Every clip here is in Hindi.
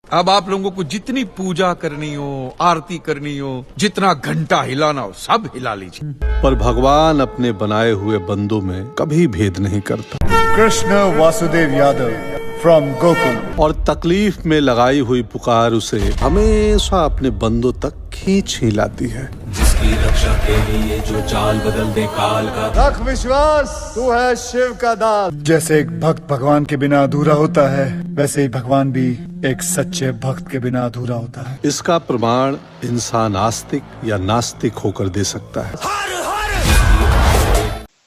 अब आप लोगों को जितनी पूजा करनी हो, आरती करनी हो, जितना घंटा हिलाना हो, सब हिला लीजिए। पर भगवान अपने बनाए हुए बंदों में कभी भेद नहीं करता। कृष्ण वासुदेव यादव फ्रॉम गोकुल। और तकलीफ में लगाई हुई पुकार उसे हमेशा अपने बंदों तक खींच ही लाती है। जिसकी रक्षा के लिए जो चाल बदल दे काल का। रख विश्वास, तू है शिव का दास। जैसे एक भक्त भगवान के बिना अधूरा होता है, वैसे ही भगवान भी एक सच्चे भक्त के बिना अधूरा होता है। इसका प्रमाण इंसान आस्तिक या नास्तिक होकर दे सकता है।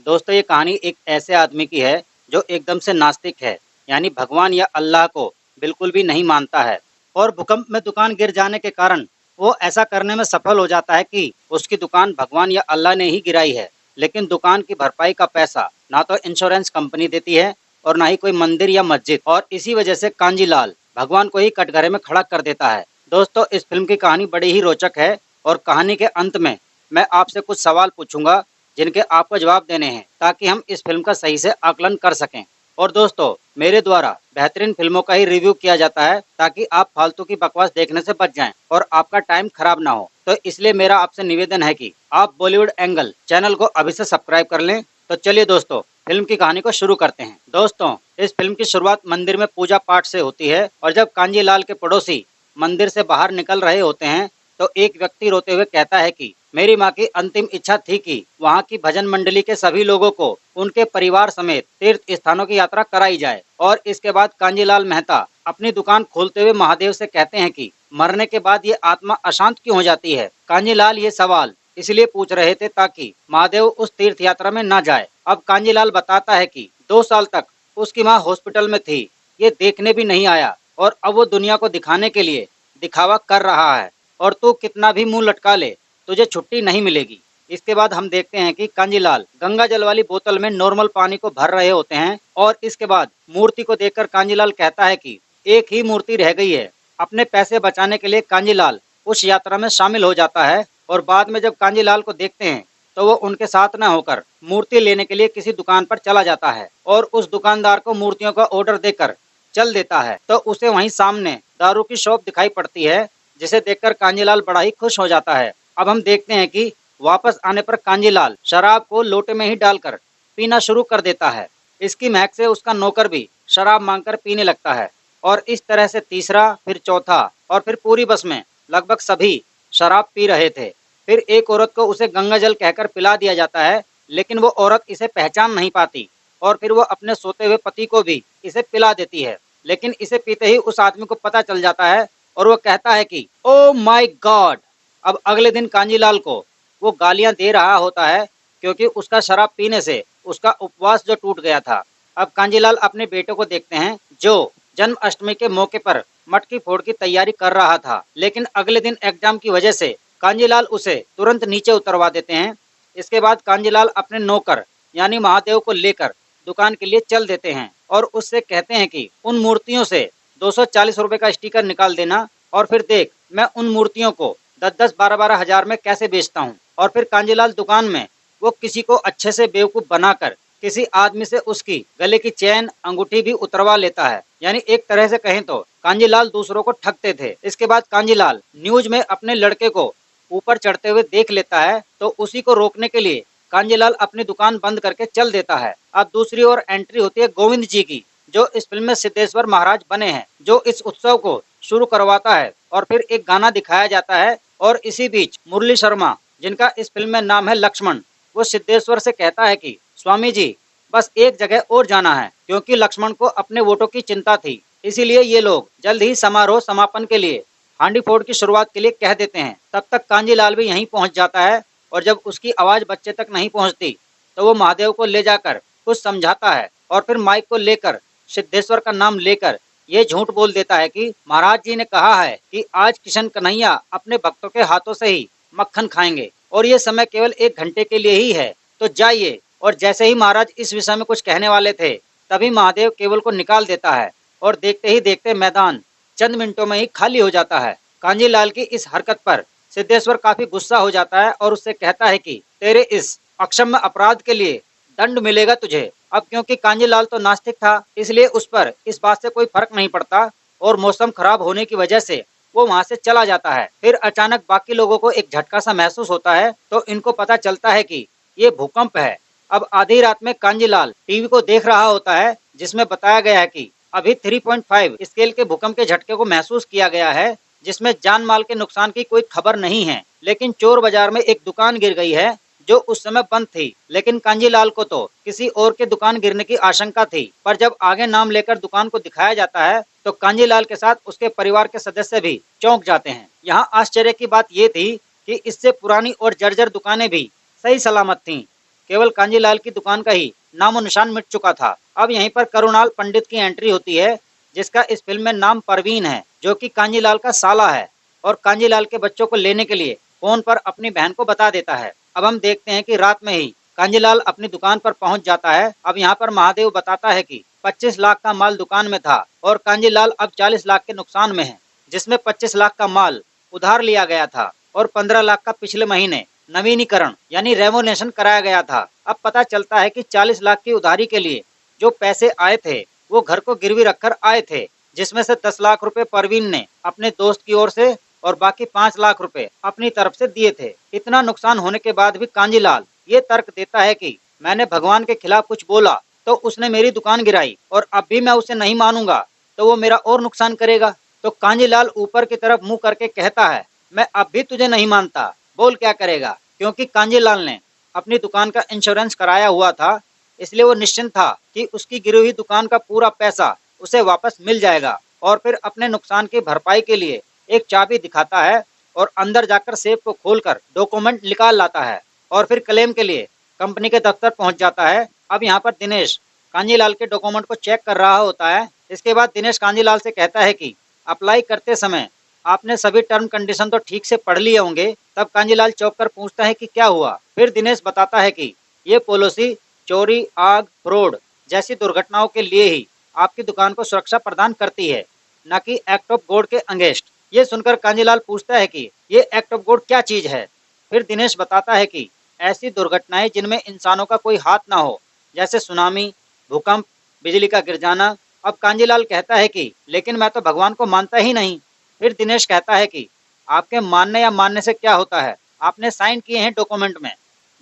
दोस्तों, ये कहानी एक ऐसे आदमी की है जो एकदम से नास्तिक है, यानी भगवान या अल्लाह को बिल्कुल भी नहीं मानता है। और भूकंप में दुकान गिर जाने के कारण वो ऐसा करने में सफल हो जाता है कि उसकी दुकान भगवान या अल्लाह ने ही गिराई है, लेकिन दुकान की भरपाई का पैसा ना तो इंश्योरेंस कंपनी देती है और ना ही कोई मंदिर या मस्जिद। और इसी वजह से कांजीलाल भगवान को ही कटघरे में खड़ा कर देता है। दोस्तों, इस फिल्म की कहानी बड़ी ही रोचक है और कहानी के अंत में मैं आपसे कुछ सवाल पूछूंगा जिनके आपको जवाब देने हैं, ताकि हम इस फिल्म का सही से आकलन कर सकें। और दोस्तों, मेरे द्वारा बेहतरीन फिल्मों का ही रिव्यू किया जाता है ताकि आप फालतू की बकवास देखने से बच जाएं और आपका टाइम खराब ना हो। तो इसलिए मेरा आपसे निवेदन है कि आप बॉलीवुड एंगल चैनल को अभी से सब्सक्राइब कर लें। तो चलिए दोस्तों, फिल्म की कहानी को शुरू करते हैं। दोस्तों, इस फिल्म की शुरुआत मंदिर में पूजा पाठ से होती है और जब कांजीलाल के पड़ोसी मंदिर से बाहर निकल रहे होते हैं तो एक व्यक्ति रोते हुए कहता है कि मेरी माँ की अंतिम इच्छा थी कि वहाँ की भजन मंडली के सभी लोगों को उनके परिवार समेत तीर्थ स्थानों की यात्रा कराई जाए। और इसके बाद कांजीलाल मेहता अपनी दुकान खोलते हुए महादेव से कहते हैं कि मरने के बाद ये आत्मा अशांत क्यों हो जाती है। कांजीलाल ये सवाल इसलिए पूछ रहे थे ताकि महादेव उस तीर्थ यात्रा में न जाए। अब कांजीलाल बताता है कि 2 साल तक उसकी माँ हॉस्पिटल में थी, ये देखने भी नहीं आया और अब वो दुनिया को दिखाने के लिए दिखावा कर रहा है और तू कितना भी मुंह लटका ले, तुझे छुट्टी नहीं मिलेगी। इसके बाद हम देखते हैं कि कांजीलाल गंगा जल वाली बोतल में नॉर्मल पानी को भर रहे होते हैं और इसके बाद मूर्ति को देखकर कांजीलाल कहता है कि एक ही मूर्ति रह गई है। अपने पैसे बचाने के लिए कांजीलाल उस यात्रा में शामिल हो जाता है और बाद में जब कांजीलाल को देखते हैं तो वो उनके साथ न होकर मूर्ति लेने के लिए किसी दुकान पर चला जाता है और उस दुकानदार को मूर्तियों का ऑर्डर देकर चल देता है। तो उसे वहीं सामने दारू की शॉप दिखाई पड़ती है, जिसे देखकर कांजीलाल बड़ा ही खुश हो जाता है। अब हम देखते हैं कि वापस आने पर कांजीलाल शराब को लोटे में ही डालकर पीना शुरू कर देता है। इसकी महक से उसका नौकर भी शराब मांगकर पीने लगता है और इस तरह से तीसरा, फिर चौथा और फिर पूरी बस में लगभग सभी शराब पी रहे थे। फिर एक औरत को उसे गंगा जल कहकर पिला दिया जाता है, लेकिन वो औरत इसे पहचान नहीं पाती और फिर वो अपने सोते हुए पति को भी इसे पिला देती है। लेकिन इसे पीते ही उस आदमी को पता चल जाता है और वो कहता है कि ओ माय गॉड। अब अगले दिन कांजीलाल को वो गालियां दे रहा होता है क्योंकि उसका शराब पीने से उसका उपवास जो टूट गया था। अब कांजीलाल अपने बेटे को देखते हैं जो जन्माष्टमी के मौके पर मटकी फोड़ की तैयारी कर रहा था, लेकिन अगले दिन एग्जाम की वजह से कांजीलाल उसे तुरंत नीचे उतरवा देते हैं। इसके बाद कांजीलाल अपने नौकर यानी महादेव को लेकर दुकान के लिए चल देते हैं और उससे कहते हैं कि उन मूर्तियों से 240 रुपए का स्टिकर निकाल देना और फिर देख मैं उन मूर्तियों को 10-10, 12-12 हजार में कैसे बेचता हूँ। और फिर कांजीलाल दुकान में वो किसी को अच्छे से बेवकूफ बनाकर किसी आदमी से उसकी गले की चैन अंगूठी भी उतरवा लेता है। यानी एक तरह से कहें तो कांजीलाल दूसरों को ठगते थे। इसके बाद कांजीलाल न्यूज में अपने लड़के को ऊपर चढ़ते हुए देख लेता है तो उसी को रोकने के लिए कांजीलाल अपनी दुकान बंद करके चल देता है। अब दूसरी ओर एंट्री होती है गोविंद जी की, जो इस फिल्म में सिद्धेश्वर महाराज बने हैं, जो इस उत्सव को शुरू करवाता है और फिर एक गाना दिखाया जाता है। और इसी बीच मुरली शर्मा, जिनका इस फिल्म में नाम है लक्ष्मण, वो सिद्धेश्वर से कहता है कि स्वामी जी बस एक जगह और जाना है, क्योंकि लक्ष्मण को अपने वोटों की चिंता थी, इसीलिए ये लोग जल्द ही समारोह समापन के लिए हांडी फोड़ की शुरुआत के लिए कह देते हैं। तब तक कांजीलाल भी यहीं पहुंच जाता है और जब उसकी आवाज बच्चे तक नहीं पहुंचती तो वो महादेव को ले जाकर कुछ समझाता है और फिर माइक को लेकर सिद्धेश्वर का नाम लेकर ये झूठ बोल देता है कि महाराज जी ने कहा है कि आज किशन कन्हैया अपने भक्तों के हाथों से ही मक्खन खाएंगे और ये समय केवल 1 घंटे के लिए ही है, तो जाइए। और जैसे ही महाराज इस विषय में कुछ कहने वाले थे तभी महादेव केवल को निकाल देता है और देखते ही देखते मैदान चंद मिनटों में ही खाली हो जाता है। कांजीलाल की इस हरकत पर सिद्धेश्वर काफी गुस्सा हो जाता है और उससे कहता है कि तेरे इस अक्षम्य अपराध के लिए दंड मिलेगा तुझे। अब क्योंकि कांजीलाल तो नास्तिक था, इसलिए उस पर इस बात से कोई फर्क नहीं पड़ता और मौसम खराब होने की वजह से वो वहाँ से चला जाता है। फिर अचानक बाकी लोगों को एक झटका सा महसूस होता है तो इनको पता चलता है कि ये भूकंप है। अब आधी रात में कांजीलाल टीवी को देख रहा होता है जिसमें बताया गया है कि अभी 3.5 स्केल के भूकंप के झटके को महसूस किया गया है, जिसमें जान माल के नुकसान की कोई खबर नहीं है। लेकिन चोर बाजार में एक दुकान गिर गई है जो उस समय बंद थी। लेकिन कांजीलाल को तो किसी और के दुकान गिरने की आशंका थी, पर जब आगे नाम लेकर दुकान को दिखाया जाता है तो कांजीलाल के साथ उसके परिवार के सदस्य भी चौंक जाते हैं। यहाँ आश्चर्य की बात ये थी कि इससे पुरानी और जर्जर दुकानें भी सही सलामत थीं। केवल कांजीलाल की दुकान का ही नामो निशान मिट चुका था। अब यहीं पर करुणाल पंडित की एंट्री होती है, जिसका इस फिल्म में नाम परवीन है, जो कि कांजीलाल का साला है और कांजीलाल के बच्चों को लेने के लिए फोन पर अपनी बहन को बता देता है। अब हम देखते हैं कि रात में ही कांजीलाल अपनी दुकान पर पहुंच जाता है। अब यहाँ पर महादेव बताता है कि 25 लाख का माल दुकान में था और कांजीलाल अब 40 लाख के नुकसान में है, जिसमें 25 लाख का माल उधार लिया गया था और 15 लाख का पिछले महीने नवीनीकरण यानी रेनोवेशन कराया गया था। अब पता चलता है कि 40 लाख की उधारी के लिए जो पैसे आए थे वो घर को गिरवी रखकर आए थे, जिसमें से 10 लाख रुपए परवीन ने अपने दोस्त की ओर से और बाकी 5 लाख रुपए अपनी तरफ से दिए थे। इतना नुकसान होने के बाद भी कांजीलाल ये तर्क देता है कि मैंने भगवान के खिलाफ कुछ बोला तो उसने मेरी दुकान गिराई और अब भी मैं उसे नहीं मानूंगा तो वो मेरा और नुकसान करेगा। तो कांजीलाल ऊपर की तरफ मुंह करके कहता है, मैं अब भी तुझे नहीं मानता, बोल क्या करेगा। क्योंकि कांजीलाल ने अपनी दुकान का इंश्योरेंस कराया हुआ था, इसलिए वो निश्चिंत था कि उसकी गिरी हुई दुकान का पूरा पैसा उसे वापस मिल जाएगा। और फिर अपने नुकसान की भरपाई के लिए एक चाबी दिखाता है और अंदर जाकर सेफ को खोलकर डॉक्यूमेंट निकाल लाता है और फिर क्लेम के लिए कंपनी के दफ्तर पहुंच जाता है। अब यहाँ पर दिनेश कांजीलाल के डॉक्यूमेंट को चेक कर रहा होता है। इसके बाद दिनेश कांजीलाल से कहता है कि अप्लाई करते समय आपने सभी टर्म कंडीशन तो ठीक से पढ़ लिए होंगे। तब कांजीलाल चौंक कर पूछता है कि क्या हुआ। फिर दिनेश बताता है कि ये पॉलिसी चोरी, आग, फ्रॉड जैसी दुर्घटनाओं के लिए ही आपकी दुकान को सुरक्षा प्रदान करती है, न कि एक्ट ऑफ गॉड के अगेंस्ट। ये सुनकर कांजीलाल पूछता है कि ये एक्ट ऑफ गॉड क्या चीज है। फिर दिनेश बताता है कि ऐसी दुर्घटनाएं जिनमें इंसानों का कोई हाथ ना हो, जैसे सुनामी, भूकंप, बिजली का गिर जाना। अब कांजीलाल कहता है कि लेकिन मैं तो भगवान को मानता ही नहीं। फिर दिनेश कहता है कि आपके मानने या मानने से क्या होता है, आपने साइन किए हैं डॉक्यूमेंट में।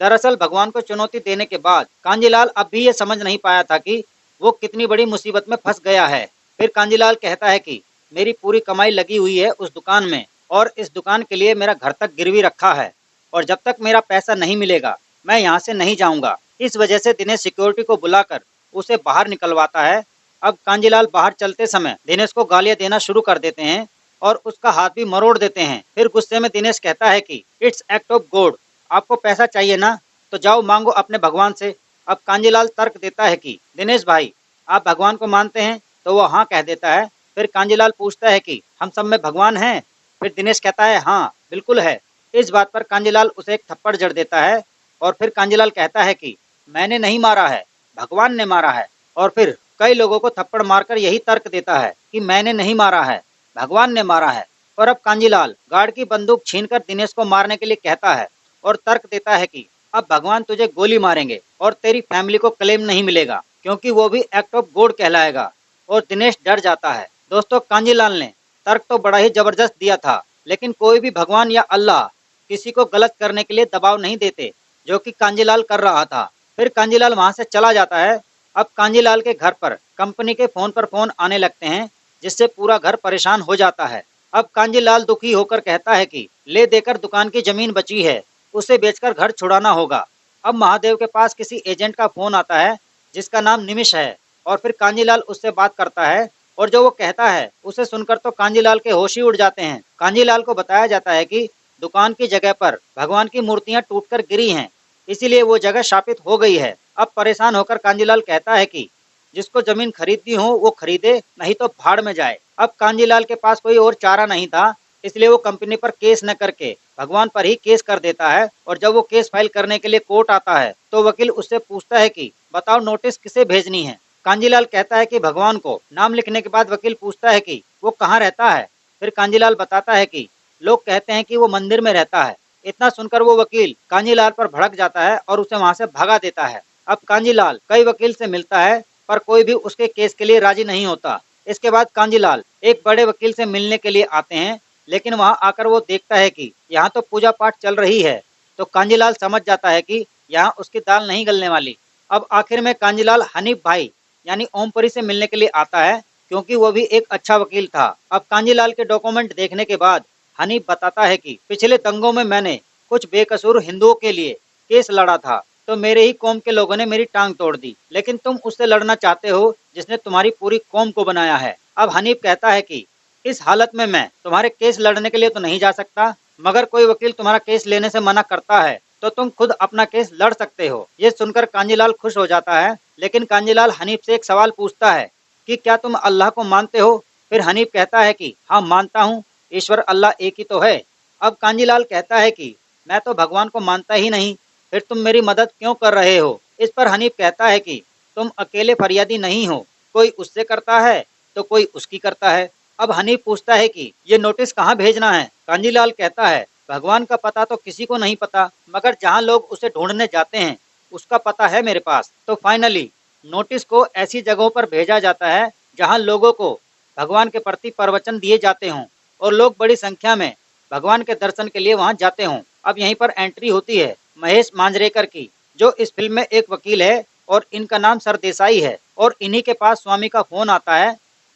दरअसल भगवान को चुनौती देने के बाद कांजीलाल अब भी ये समझ नहीं पाया था कि वो कितनी बड़ी मुसीबत में फंस गया है। फिर कांजीलाल कहता है कि मेरी पूरी कमाई लगी हुई है उस दुकान में और इस दुकान के लिए मेरा घर तक गिरवी रखा है और जब तक मेरा पैसा नहीं मिलेगा मैं यहाँ से नहीं जाऊँगा। इस वजह से दिनेश सिक्योरिटी को बुलाकर उसे बाहर निकलवाता है। अब कांजीलाल बाहर चलते समय दिनेश को गालियाँ देना शुरू कर देते हैं और उसका हाथ भी मरोड़ देते हैं। फिर गुस्से में दिनेश कहता है कि इट्स एक्ट ऑफ गॉड, आपको पैसा चाहिए ना तो जाओ मांगो अपने भगवान से। अब कांजीलाल तर्क देता है कि दिनेश भाई आप भगवान को मानते हैं, तो वो हाँ कह देता है। फिर कांजीलाल पूछता है कि हम सब में भगवान हैं। फिर दिनेश कहता है हाँ बिल्कुल है। इस बात पर कांजीलाल उसे एक थप्पड़ जड़ देता है और फिर कांजीलाल कहता है कि मैंने नहीं मारा है, भगवान ने मारा है। और फिर कई लोगों को थप्पड़ मारकर यही तर्क देता है कि मैंने नहीं मारा है, भगवान ने मारा है। और अब कांजीलाल गार्ड की बंदूक छीनकर दिनेश को मारने के लिए कहता है और तर्क देता है कि अब भगवान तुझे गोली मारेंगे और तेरी फैमिली को क्लेम नहीं मिलेगा क्योंकि वो भी एक्ट ऑफ गॉड कहलाएगा। और दिनेश डर जाता है। दोस्तों कांजीलाल ने तर्क तो बड़ा ही जबरदस्त दिया था, लेकिन कोई भी भगवान या अल्लाह किसी को गलत करने के लिए दबाव नहीं देते, जो कि कांजीलाल कर रहा था। फिर कांजीलाल वहां से चला जाता है। अब कांजीलाल के घर पर कंपनी के फोन पर फोन आने लगते हैं, जिससे पूरा घर परेशान हो जाता है। अब कांजीलाल दुखी होकर कहता है कि ले देकर दुकान की जमीन बची है उसे बेचकर घर छुड़ाना होगा। अब महादेव के पास किसी एजेंट का फोन आता है जिसका नाम निमिष है और फिर कांजीलाल उससे बात करता है और जो वो कहता है उसे सुनकर तो कांजीलाल के होश ही उड़ जाते हैं। कांजीलाल को बताया जाता है कि दुकान की जगह पर भगवान की मूर्तियां टूटकर गिरी हैं, इसीलिए वो जगह शापित हो गई है। अब परेशान होकर कांजीलाल कहता है कि जिसको जमीन खरीदनी हो वो खरीदे, नहीं तो भाड़ में जाए। अब कांजीलाल के पास कोई और चारा नहीं था, इसलिए वो कंपनी पर केस न करके भगवान पर ही केस कर देता है। और जब वो केस फाइल करने के लिए कोर्ट आता है तो वकील उससे पूछता है कि बताओ नोटिस किसे भेजनी है। कांजीलाल कहता है कि भगवान को। नाम लिखने के बाद वकील पूछता है कि वो कहाँ रहता है। फिर कांजीलाल बताता है कि लोग कहते हैं कि वो मंदिर में रहता है। इतना सुनकर वो वकील कांजीलाल पर भड़क जाता है और उसे वहां से भगा देता है। अब कांजीलाल कई वकील से मिलता है पर कोई भी उसके केस के लिए राजी नहीं होता। इसके बाद कांजीलाल एक बड़े वकील से मिलने के लिए आते हैं, लेकिन वहां आकर वो देखता है कि यहाँ तो पूजा पाठ चल रही है। तो कांजीलाल समझ जाता है कि यहाँ उसकी दाल नहीं गलने वाली। अब आखिर में कांजीलाल हनीफ भाई यानी ओमपुरी से मिलने के लिए आता है, क्योंकि वो भी एक अच्छा वकील था। अब कांजीलाल के डॉक्यूमेंट देखने के बाद हनीफ बताता है कि पिछले दंगों में मैंने कुछ बेकसूर हिंदुओं के लिए केस लड़ा था, तो मेरे ही कौम के लोगों ने मेरी टांग तोड़ दी, लेकिन तुम उससे लड़ना चाहते हो जिसने तुम्हारी पूरी कौम को बनाया है। अब हनीफ कहता है कि इस हालत में मैं तुम्हारे केस लड़ने के लिए तो नहीं जा सकता, मगर कोई वकील तुम्हारा केस लेने से मना करता है तो तुम खुद अपना केस लड़ सकते हो। ये सुनकर कांजीलाल खुश हो जाता है, लेकिन कांजीलाल हनीफ से एक सवाल पूछता है कि क्या तुम अल्लाह को मानते हो? फिर हनीफ कहता है कि हाँ मानता हूँ, ईश्वर अल्लाह एक ही तो है। अब कांजीलाल कहता है कि मैं तो भगवान को मानता ही नहीं, फिर तुम मेरी मदद क्यों कर रहे हो? इस पर हनीफ कहता है कि तुम अकेले फरियादी नहीं हो, कोई उससे करता है तो कोई उसकी करता है। अब हनीफ पूछता है कि ये नोटिस कहाँ भेजना है? कांजीलाल कहता है भगवान का पता तो किसी को नहीं पता, मगर जहाँ लोग उसे ढूंढने जाते हैं उसका पता है मेरे पास। तो फाइनली नोटिस को ऐसी जगहों पर भेजा जाता है जहाँ लोगों को भगवान के प्रति प्रवचन दिए जाते हों और लोग बड़ी संख्या में भगवान के दर्शन के लिए वहाँ जाते हों। अब यहीं पर एंट्री होती है महेश मांजरेकर की, जो इस फिल्म में एक वकील है और इनका नाम सरदेसाई है, और इन्हीं के पास स्वामी का फोन आता है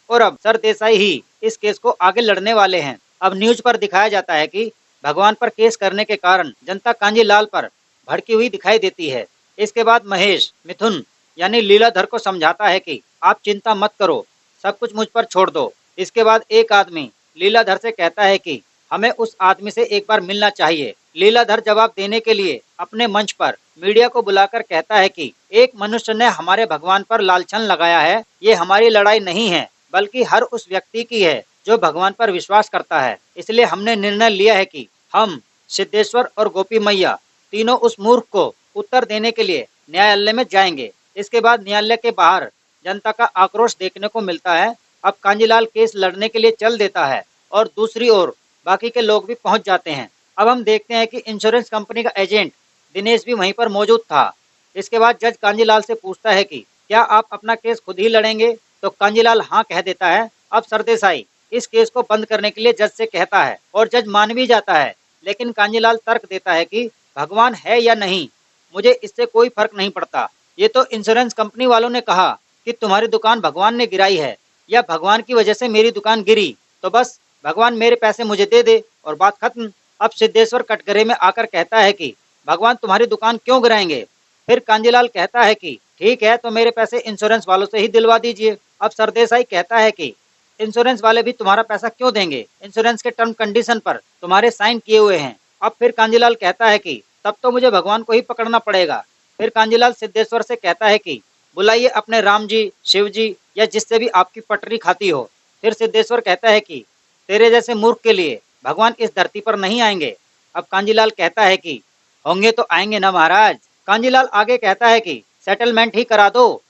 और अब सरदेसाई ही इस केस को आगे लड़ने वाले हैं। अब न्यूज पर दिखाया जाता है कि भगवान पर केस करने के कारण जनता कांजीलाल पर भड़की हुई दिखाई देती है। इसके बाद महेश मिथुन यानी लीलाधर को समझाता है कि आप चिंता मत करो, सब कुछ मुझ पर छोड़ दो। इसके बाद एक आदमी लीलाधर से कहता है कि हमें उस आदमी से एक बार मिलना चाहिए। लीलाधर जवाब देने के लिए अपने मंच पर मीडिया को बुलाकर कहता है कि एक मनुष्य ने हमारे भगवान पर लालछन लगाया है, ये हमारी लड़ाई नहीं है बल्कि हर उस व्यक्ति की है जो भगवान पर विश्वास करता है। इसलिए हमने निर्णय लिया है कि हम सिद्धेश्वर और गोपी मैया तीनों उस मूर्ख को उत्तर देने के लिए न्यायालय में जाएंगे। इसके बाद न्यायालय के बाहर जनता का आक्रोश देखने को मिलता है। अब कांजीलाल केस लड़ने के लिए चल देता है और दूसरी ओर बाकी के लोग भी पहुंच जाते हैं। अब हम देखते हैं कि इंश्योरेंस कंपनी का एजेंट दिनेश भी वहीं पर मौजूद था। इसके बाद जज कांजीलाल से पूछता है कि क्या आप अपना केस खुद ही लड़ेंगे? तो कांजीलाल हाँ कह देता है। अब सरदेसाई इस केस को बंद करने के लिए जज से कहता है और जज मान भी जाता है, लेकिन कांजीलाल तर्क देता है कि भगवान है या नहीं, मुझे इससे कोई फर्क नहीं पड़ता। ये तो इंश्योरेंस कंपनी वालों ने कहा कि तुम्हारी दुकान भगवान ने गिराई है या भगवान की वजह से मेरी दुकान गिरी, तो बस भगवान मेरे पैसे मुझे दे दे और बात खत्म। अब सिद्धेश्वर कटघरे में आकर कहता है कि भगवान तुम्हारी दुकान क्यों गिराएंगे? फिर कांजीलाल कहता है कि ठीक है, तो मेरे पैसे इंश्योरेंस वालों से ही दिलवा दीजिए। अब सरदेसाई कहता है कि इंश्योरेंस वाले भी तुम्हारा पैसा क्यों देंगे? इंश्योरेंस के टर्म कंडीशन पर तुम्हारे साइन किए हुए हैं। अब फिर कांजीलाल कहता है कि तब तो मुझे भगवान को ही पकड़ना पड़ेगा। फिर कांजीलाल सिद्धेश्वर से कहता है कि बुलाइए अपने राम जी, शिव जी या जिससे भी आपकी पटरी खाती हो। फिर सिद्धेश्वर कहता है कि तेरे जैसे मूर्ख के लिए भगवान इस धरती पर नहीं आएंगे। अब कांजीलाल कहता है कि होंगे तो आएंगे ना महाराज। कांजीलाल आगे कहता है कि सेटलमेंट ही करा दो,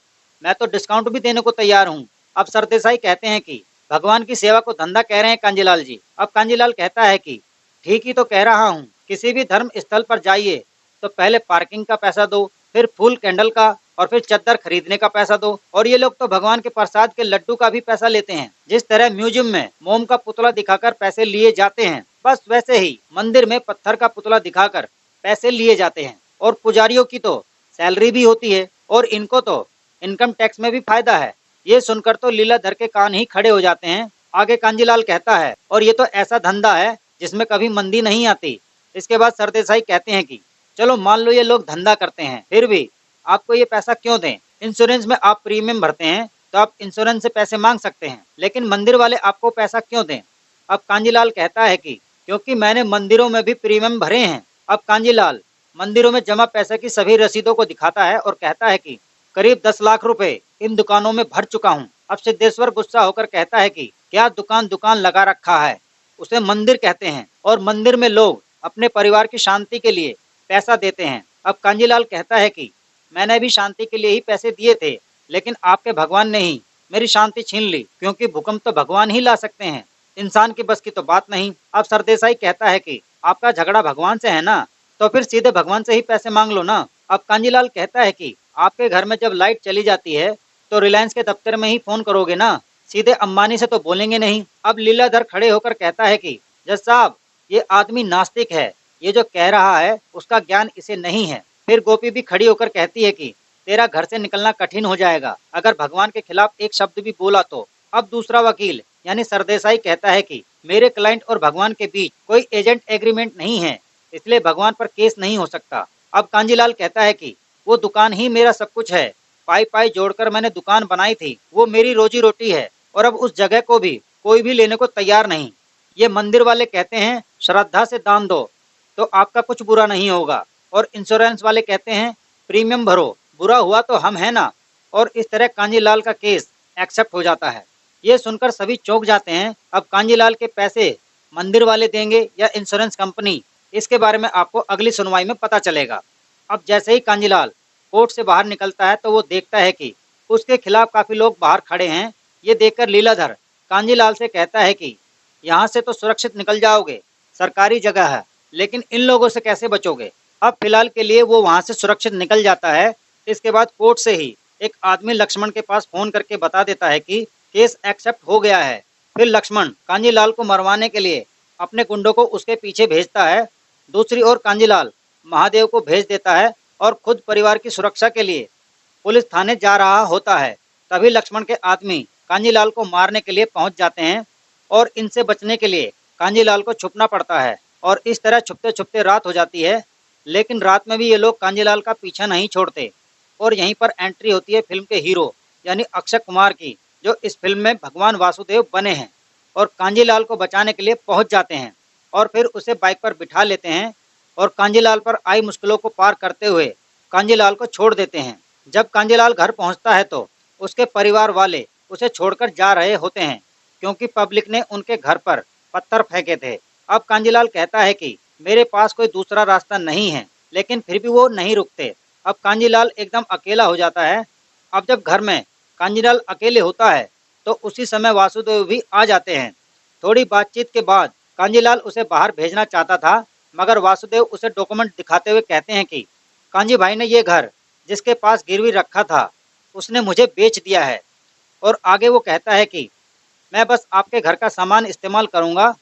मैं तो डिस्काउंट भी देने को तैयार हूँ। अब सरदेसाई कहते हैं कि भगवान की सेवा को धंधा कह रहे हैं कांजीलाल जी। अब कांजीलाल कहता है कि ठीक ही तो कह रहा हूँ, किसी भी धर्म स्थल पर जाइए तो पहले पार्किंग का पैसा दो, फिर फूल कैंडल का और फिर चद्दर खरीदने का पैसा दो, और ये लोग तो भगवान के प्रसाद के लड्डू का भी पैसा लेते हैं। जिस तरह म्यूजियम में मोम का पुतला दिखाकर पैसे लिए जाते हैं, बस वैसे ही मंदिर में पत्थर का पुतला दिखाकर पैसे लिए जाते हैं। और पुजारियों की तो सैलरी भी होती है और इनको तो इनकम टैक्स में भी फायदा है। ये सुनकर तो लीलाधर के कान ही खड़े हो जाते हैं। आगे कांजीलाल कहता है और ये तो ऐसा धंधा है जिसमें कभी मंदी नहीं आती। इसके बाद सरदेसाई कहते हैं कि चलो मान लो ये लोग धंधा करते हैं, फिर भी आपको ये पैसा क्यों दें? इंश्योरेंस में आप प्रीमियम भरते हैं तो आप इंश्योरेंस से पैसे मांग सकते हैं, लेकिन मंदिर वाले आपको पैसा क्यों दें? अब कांजीलाल कहता है कि क्योंकि मैंने मंदिरों में भी प्रीमियम भरे हैं। अब कांजीलाल मंदिरों में जमा पैसे की सभी रसीदों को दिखाता है और कहता है कि करीब 10 लाख रुपए इन दुकानों में भर चुका हूँ। अब सिद्धेश्वर गुस्सा होकर कहता है कि क्या दुकान लगा रखा है, उसे मंदिर कहते हैं और मंदिर में लोग अपने परिवार की शांति के लिए पैसा देते हैं। अब कांजीलाल कहता है कि मैंने भी शांति के लिए ही पैसे दिए थे, लेकिन आपके भगवान ने ही मेरी शांति छीन ली, क्योंकि भूकंप तो भगवान ही ला सकते हैं, इंसान की बस की तो बात नहीं। अब सरदेसाई कहता है कि आपका झगड़ा भगवान से है ना, तो फिर सीधे भगवान से ही पैसे मांग लो ना। अब कांजीलाल कहता है कि आपके घर में जब लाइट चली जाती है तो रिलायंस के दफ्तर में ही फोन करोगे ना, सीधे अंबानी से तो बोलेंगे नहीं। अब लीलाधर खड़े होकर कहता है कि जज साहब, ये आदमी नास्तिक है, ये जो कह रहा है उसका ज्ञान इसे नहीं है। फिर गोपी भी खड़ी होकर कहती है कि तेरा घर से निकलना कठिन हो जाएगा अगर भगवान के खिलाफ एक शब्द भी बोला तो। अब दूसरा वकील यानी सरदेसाई कहता है कि मेरे क्लाइंट और भगवान के बीच कोई एजेंट एग्रीमेंट नहीं है, इसलिए भगवान पर केस नहीं हो सकता। अब कांजीलाल कहता है कि वो दुकान ही मेरा सब कुछ है, पाई पाई जोड़कर मैंने दुकान बनाई थी, वो मेरी रोजी रोटी है और अब उस जगह को भी कोई भी लेने को तैयार नहीं। ये मंदिर वाले कहते हैं श्रद्धा से दान दो तो आपका कुछ बुरा नहीं होगा, और इंश्योरेंस वाले कहते हैं प्रीमियम भरो, बुरा हुआ तो हम है ना। और इस तरह कांजीलाल का केस एक्सेप्ट हो जाता है। ये सुनकर सभी चौंक जाते हैं। अब कांजीलाल के पैसे मंदिर वाले देंगे या इंश्योरेंस कंपनी, इसके बारे में आपको अगली सुनवाई में पता चलेगा। अब जैसे ही कांजीलाल कोर्ट से बाहर निकलता है तो वो देखता है कि उसके खिलाफ काफी लोग बाहर खड़े हैं। ये देखकर लीलाधर कांजीलाल से कहता है कि यहाँ से तो सुरक्षित निकल जाओगे, सरकारी जगह है, लेकिन इन लोगों से कैसे बचोगे। अब फिलहाल के लिए वो वहाँ से सुरक्षित निकल जाता है। इसके बाद कोर्ट से ही एक आदमी लक्ष्मण के पास फोन करके बता देता है कि केस एक्सेप्ट हो गया है। फिर लक्ष्मण कांजीलाल को मरवाने के लिए अपने गुंडों को उसके पीछे भेजता है। दूसरी ओर कांजीलाल महादेव को भेज देता है और खुद परिवार की सुरक्षा के लिए पुलिस थाने जा रहा होता है। तभी लक्ष्मण के आदमी कांजीलाल को मारने के लिए पहुंच जाते हैं और इनसे बचने के लिए कांजीलाल को छुपना पड़ता है और इस तरह छुपते छुपते रात हो जाती है। लेकिन रात में भी ये लोग कांजीलाल का पीछा नहीं छोड़ते और यहीं पर एंट्री होती है फिल्म के हीरो यानी अक्षय कुमार की, जो इस फिल्म में भगवान वासुदेव बने हैं और कांजीलाल को बचाने के लिए पहुंच जाते हैं और फिर उसे बाइक पर बिठा लेते हैं और कांजीलाल पर आई मुश्किलों को पार करते हुए कांजीलाल को छोड़ देते हैं। जब कांजीलाल घर पहुंचता है तो उसके परिवार वाले उसे छोड़कर जा रहे होते हैं क्योंकि पब्लिक ने उनके घर पर पत्थर फेंके थे। अब कांजीलाल कहता है कि मेरे पास कोई दूसरा रास्ता नहीं है, लेकिन फिर भी वो नहीं रुकते। अब कांजीलाल एकदम अकेला हो जाता है। अब जब घर में कांजीलाल अकेले होता है तो उसी समय वासुदेव भी आ जाते हैं। थोड़ी बातचीत के बाद कांजीलाल उसे बाहर भेजना चाहता था, मगर वासुदेव उसे डॉक्यूमेंट दिखाते हुए कहते हैं कि कांजी भाई ने ये घर जिसके पास गिरवी रखा था उसने मुझे बेच दिया है। और आगे वो कहता है कि मैं बस आपके घर का सामान इस्तेमाल करूंगा,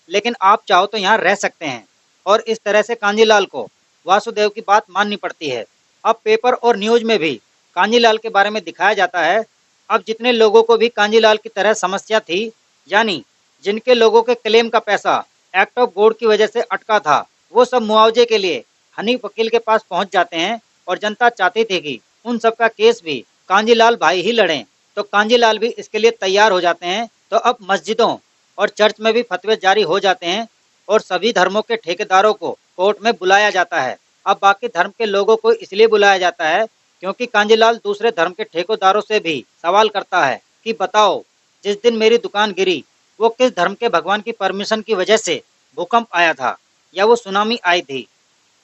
लेकिन आप चाहो तो यहाँ रह सकते हैं। और इस तरह से कांजीलाल को वासुदेव की बात माननी पड़ती है। अब पेपर और न्यूज में भी कांजीलाल के बारे में दिखाया जाता है। अब जितने लोगों को भी कांजीलाल की तरह समस्या थी, यानी जिनके लोगों के क्लेम का पैसा एक्ट ऑफ गॉड की वजह से अटका था, वो सब मुआवजे के लिए हनीफ वकील के पास पहुंच जाते हैं और जनता चाहती थी कि उन सब का केस भी कांजीलाल भाई ही लड़ें, तो कांजीलाल भी इसके लिए तैयार हो जाते हैं। तो अब मस्जिदों और चर्च में भी फतवे जारी हो जाते हैं और सभी धर्मों के ठेकेदारों को कोर्ट में बुलाया जाता है। अब बाकी धर्म के लोगों को इसलिए बुलाया जाता है क्योंकि कांजीलाल दूसरे धर्म के ठेकेदारों से भी सवाल करता है कि बताओ, जिस दिन मेरी दुकान गिरी वो किस धर्म के भगवान की परमिशन की वजह से भूकंप आया था या वो सुनामी आई थी।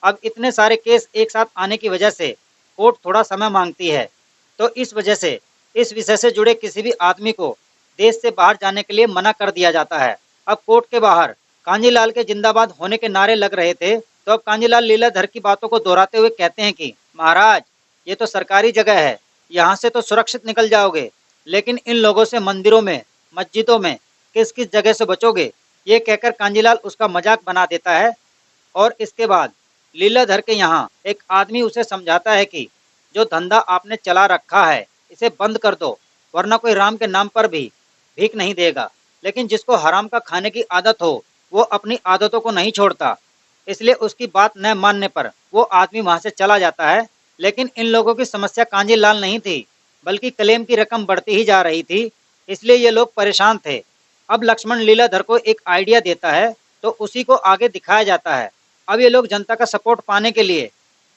अब इतने सारे केस एक साथ आने की वजह से कोर्ट थोड़ा समय मांगती है, तो इस वजह से इस विषय से जुड़े किसी भी आदमी को देश से बाहर जाने के लिए मना कर दिया जाता है। अब कोर्ट के बाहर कांजीलाल के जिंदाबाद होने के नारे लग रहे थे, तो अब कांजीलाल लीलाधर की बातों को दोहराते हुए कहते हैं कि महाराज, ये तो सरकारी जगह है, यहाँ से तो सुरक्षित निकल जाओगे, लेकिन इन लोगों से मंदिरों में मस्जिदों में किस किस जगह से बचोगे। ये कहकर कांजीलाल उसका मजाक बना देता है। और इसके बाद लीलाधर के यहाँ एक आदमी उसे समझाता है कि जो धंधा आपने चला रखा है इसे बंद कर दो, वरना कोई राम के नाम पर भी भीख नहीं देगा। लेकिन जिसको हराम का खाने की आदत हो वो अपनी आदतों को नहीं छोड़ता, इसलिए उसकी बात न मानने पर वो आदमी वहाँ से चला जाता है। लेकिन इन लोगों की समस्या कांजीलाल नहीं थी, बल्कि क्लेम की रकम बढ़ती ही जा रही थी, इसलिए ये लोग परेशान थे। अब लक्ष्मण लीलाधर को एक आइडिया देता है तो उसी को आगे दिखाया जाता है। अब ये लोग जनता का सपोर्ट पाने के लिए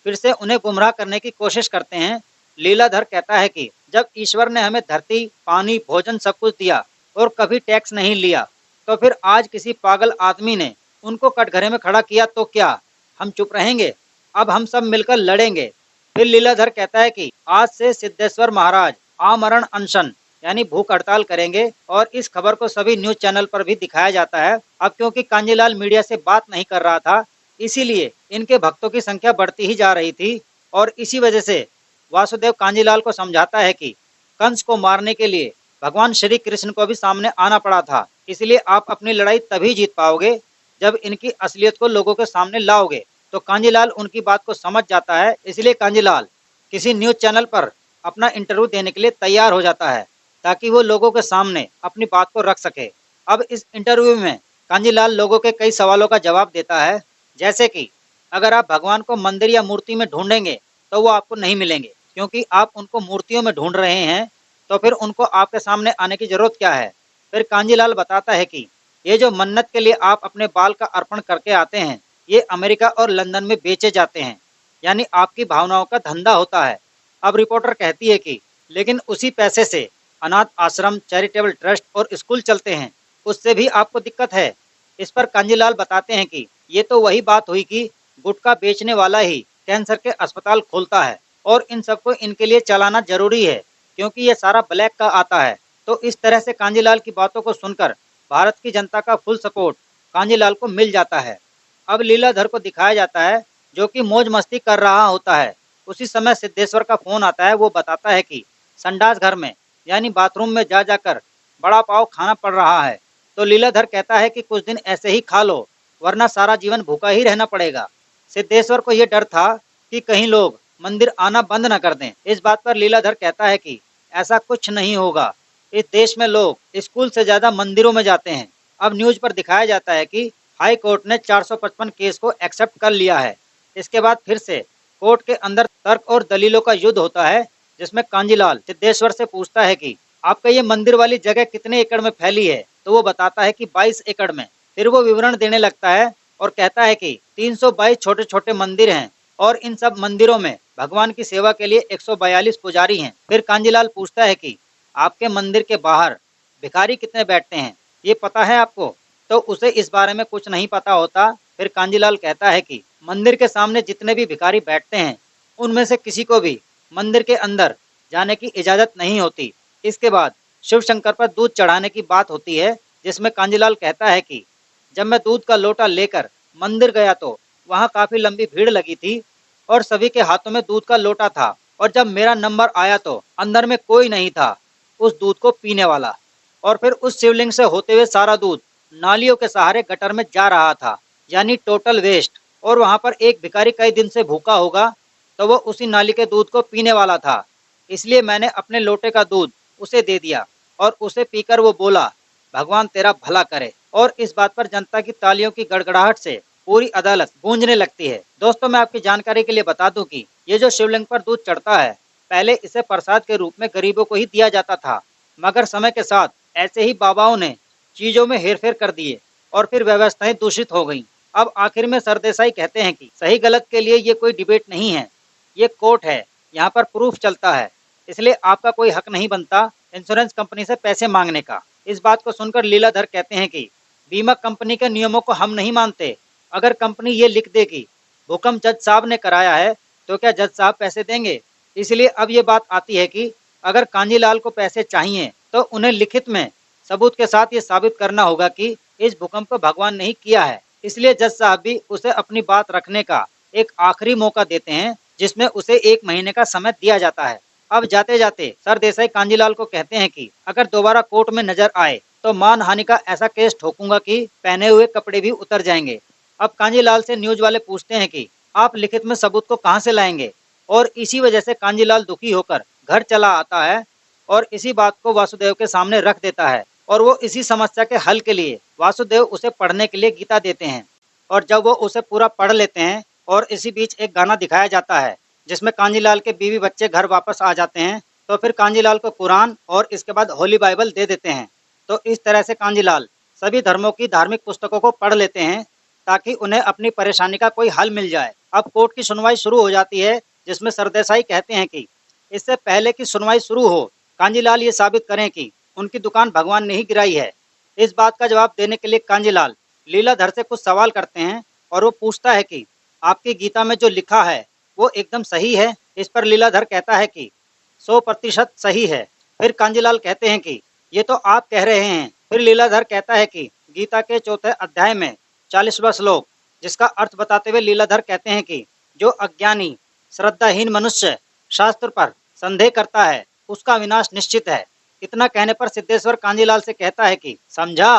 फिर से उन्हें गुमराह करने की कोशिश करते हैं। लीलाधर कहता है कि जब ईश्वर ने हमें धरती, पानी, भोजन सब कुछ दिया और कभी टैक्स नहीं लिया, तो फिर आज किसी पागल आदमी ने उनको कटघरे में खड़ा किया तो क्या हम चुप रहेंगे? अब हम सब मिलकर लड़ेंगे। फिर लीलाधर कहता है कि आज से सिद्धेश्वर महाराज आमरण अनशन यानी भूख हड़ताल करेंगे और इस खबर को सभी न्यूज चैनल पर भी दिखाया जाता है। अब क्योंकि कांजीलाल मीडिया से बात नहीं कर रहा था, इसीलिए इनके भक्तों की संख्या बढ़ती ही जा रही थी और इसी वजह से वासुदेव कांजीलाल को समझाता है कि कंस को मारने के लिए भगवान श्री कृष्ण को भी सामने आना पड़ा था। इसलिए आप अपनी लड़ाई तभी जीत पाओगे जब इनकी असलियत को लोगों के सामने लाओगे। तो कांजीलाल उनकी बात को समझ जाता है। इसलिए कांजीलाल किसी न्यूज चैनल पर अपना इंटरव्यू देने के लिए तैयार हो जाता है ताकि वो लोगों के सामने अपनी बात को रख सके। अब इस इंटरव्यू में कांजीलाल लोगों के कई सवालों का जवाब देता है, जैसे कि अगर आप भगवान को मंदिर या मूर्ति में ढूंढेंगे तो वो आपको नहीं मिलेंगे, क्योंकि आप उनको मूर्तियों में ढूंढ रहे हैं, तो फिर उनको आपके सामने आने की जरूरत क्या है। फिर कांजीलाल बताता है कि ये जो मन्नत के लिए आप अपने बाल का अर्पण करके आते हैं, ये अमेरिका और लंदन में बेचे जाते हैं, यानी आपकी भावनाओं का धंधा होता है। अब रिपोर्टर कहती है कि लेकिन उसी पैसे से अनाथ आश्रम, चैरिटेबल ट्रस्ट और स्कूल चलते हैं, उससे भी आपको दिक्कत है। इस पर कांजीलाल बताते हैं कि ये तो वही बात हुई कि गुटखा बेचने वाला ही कैंसर के अस्पताल खोलता है और इन सबको इनके लिए चलाना जरूरी है, क्योंकि ये सारा ब्लैक का आता है। तो इस तरह से कांजीलाल की बातों को सुनकर भारत की जनता का फुल सपोर्ट कांजीलाल को मिल जाता है। अब लीलाधर को दिखाया जाता है जो कि मौज मस्ती कर रहा होता है। उसी समय सिद्धेश्वर का फोन आता है। वो बताता है कि संडास घर में यानी बाथरूम में जा जाकर बड़ा पाव खाना पड़ रहा है। तो लीलाधर कहता है कि कुछ दिन ऐसे ही खा लो, वरना सारा जीवन भूखा ही रहना पड़ेगा। सिद्धेश्वर को यह डर था कि कहीं लोग मंदिर आना बंद न कर दें। इस बात पर लीलाधर कहता है कि ऐसा कुछ नहीं होगा, इस देश में लोग स्कूल से ज्यादा मंदिरों में जाते हैं। अब न्यूज पर दिखाया जाता है कि हाई कोर्ट ने 455 केस को एक्सेप्ट कर लिया है। इसके बाद फिर से कोर्ट के अंदर तर्क और दलीलों का युद्ध होता है, जिसमें कांजीलाल सिद्धेश्वर से पूछता है कि आपका ये मंदिर वाली जगह कितने एकड़ में फैली है। तो वो बताता है कि 22 एकड़ में। फिर वो विवरण देने लगता है और कहता है कि 322 छोटे छोटे मंदिर हैं और इन सब मंदिरों में भगवान की सेवा के लिए 142 पुजारी हैं। फिर कांजीलाल पूछता है कि आपके मंदिर के बाहर भिखारी कितने बैठते हैं, ये पता है आपको? तो उसे इस बारे में कुछ नहीं पता होता। फिर कांजीलाल कहता है कि मंदिर के सामने जितने भी भिखारी बैठते हैं, उनमें से किसी को भी मंदिर के अंदर जाने की इजाजत नहीं होती। इसके बाद शिव शंकर पर दूध चढ़ाने की बात होती है, जिसमें कांजीलाल कहता है कि जब मैं दूध का लोटा लेकर मंदिर गया तो वहाँ काफी लंबी भीड़ लगी थी और सभी के हाथों में दूध का लोटा था, और जब मेरा नंबर आया तो अंदर में कोई नहीं था उस दूध को पीने वाला, और फिर उस शिवलिंग से होते हुए सारा दूध नालियों के सहारे गटर में जा रहा था, यानी टोटल वेस्ट। और वहाँ पर एक भिखारी कई दिन से भूखा होगा तो वो उसी नाली के दूध को पीने वाला था, इसलिए मैंने अपने लोटे का दूध उसे दे दिया और उसे पीकर वो बोला भगवान तेरा भला करे। और इस बात पर जनता की तालियों की गड़गड़ाहट से पूरी अदालत गूंजने लगती है। दोस्तों, मैं आपकी जानकारी के लिए बता दूं कि ये जो शिवलिंग पर दूध चढ़ता है, पहले इसे प्रसाद के रूप में गरीबों को ही दिया जाता था, मगर समय के साथ ऐसे ही बाबाओं ने चीजों में हेरफेर कर दिए और फिर व्यवस्थाएं दूषित हो गईं। अब आखिर में सरदेसाई कहते हैं कि सही गलत के लिए ये कोई डिबेट नहीं है, ये कोर्ट है, यहाँ पर प्रूफ चलता है, इसलिए आपका कोई हक नहीं बनता इंश्योरेंस कंपनी से पैसे मांगने का। इस बात को सुनकर लीलाधर कहते हैं कि बीमा कंपनी के नियमों को हम नहीं मानते। अगर कंपनी ये लिख दे कि भूकंप जज साहब ने कराया है तो क्या जज साहब पैसे देंगे? इसलिए अब ये बात आती है कि अगर कांजीलाल को पैसे चाहिए तो उन्हें लिखित में सबूत के साथ ये साबित करना होगा कि इस भूकंप को भगवान नहीं किया है। इसलिए जज साहब भी उसे अपनी बात रखने का एक आखिरी मौका देते हैं, जिसमें उसे 1 महीने का समय दिया जाता है। अब जाते जाते सरदेसाई कांजीलाल को कहते हैं कि अगर दोबारा कोर्ट में नजर आए तो मानहानि का ऐसा केस ठोकूंगा कि पहने हुए कपड़े भी उतर जाएंगे। अब कांजीलाल से न्यूज वाले पूछते हैं कि आप लिखित में सबूत को कहां से लाएंगे, और इसी वजह से कांजीलाल दुखी होकर घर चला आता है और इसी बात को वासुदेव के सामने रख देता है, और वो इसी समस्या के हल के लिए वासुदेव उसे पढ़ने के लिए गीता देते हैं। और जब वो उसे पूरा पढ़ लेते हैं और इसी बीच एक गाना दिखाया जाता है जिसमें कांजीलाल के बीवी बच्चे घर वापस आ जाते हैं, तो फिर कांजीलाल को कुरान और इसके बाद होली बाइबल दे देते हैं। तो इस तरह से कांजीलाल सभी धर्मों की धार्मिक पुस्तकों को पढ़ लेते हैं ताकि उन्हें अपनी परेशानी का कोई हल मिल जाए। अब कोर्ट की सुनवाई शुरू हो जाती है, जिसमें सरदेसाई कहते हैं कि इससे पहले कि सुनवाई शुरू हो, कांजीलाल ये साबित करें कि उनकी दुकान भगवान ने ही गिराई है। इस बात का जवाब देने के लिए कांजीलाल लीलाधर से कुछ सवाल करते हैं और वो पूछता है कि आपकी गीता में जो लिखा है वो एकदम सही है? इस पर लीलाधर कहता है कि 100% सही है। फिर कांजीलाल कहते हैं कि ये तो आप कह रहे हैं। फिर लीलाधर कहता है कि गीता के 4थे अध्याय में 40वां श्लोक, जिसका अर्थ बताते हुए लीलाधर कहते हैं कि जो अज्ञानी श्रद्धाहीन मनुष्य शास्त्र पर संदेह करता है उसका विनाश निश्चित है। इतना कहने पर सिद्धेश्वर कांजीलाल से कहता है कि समझा।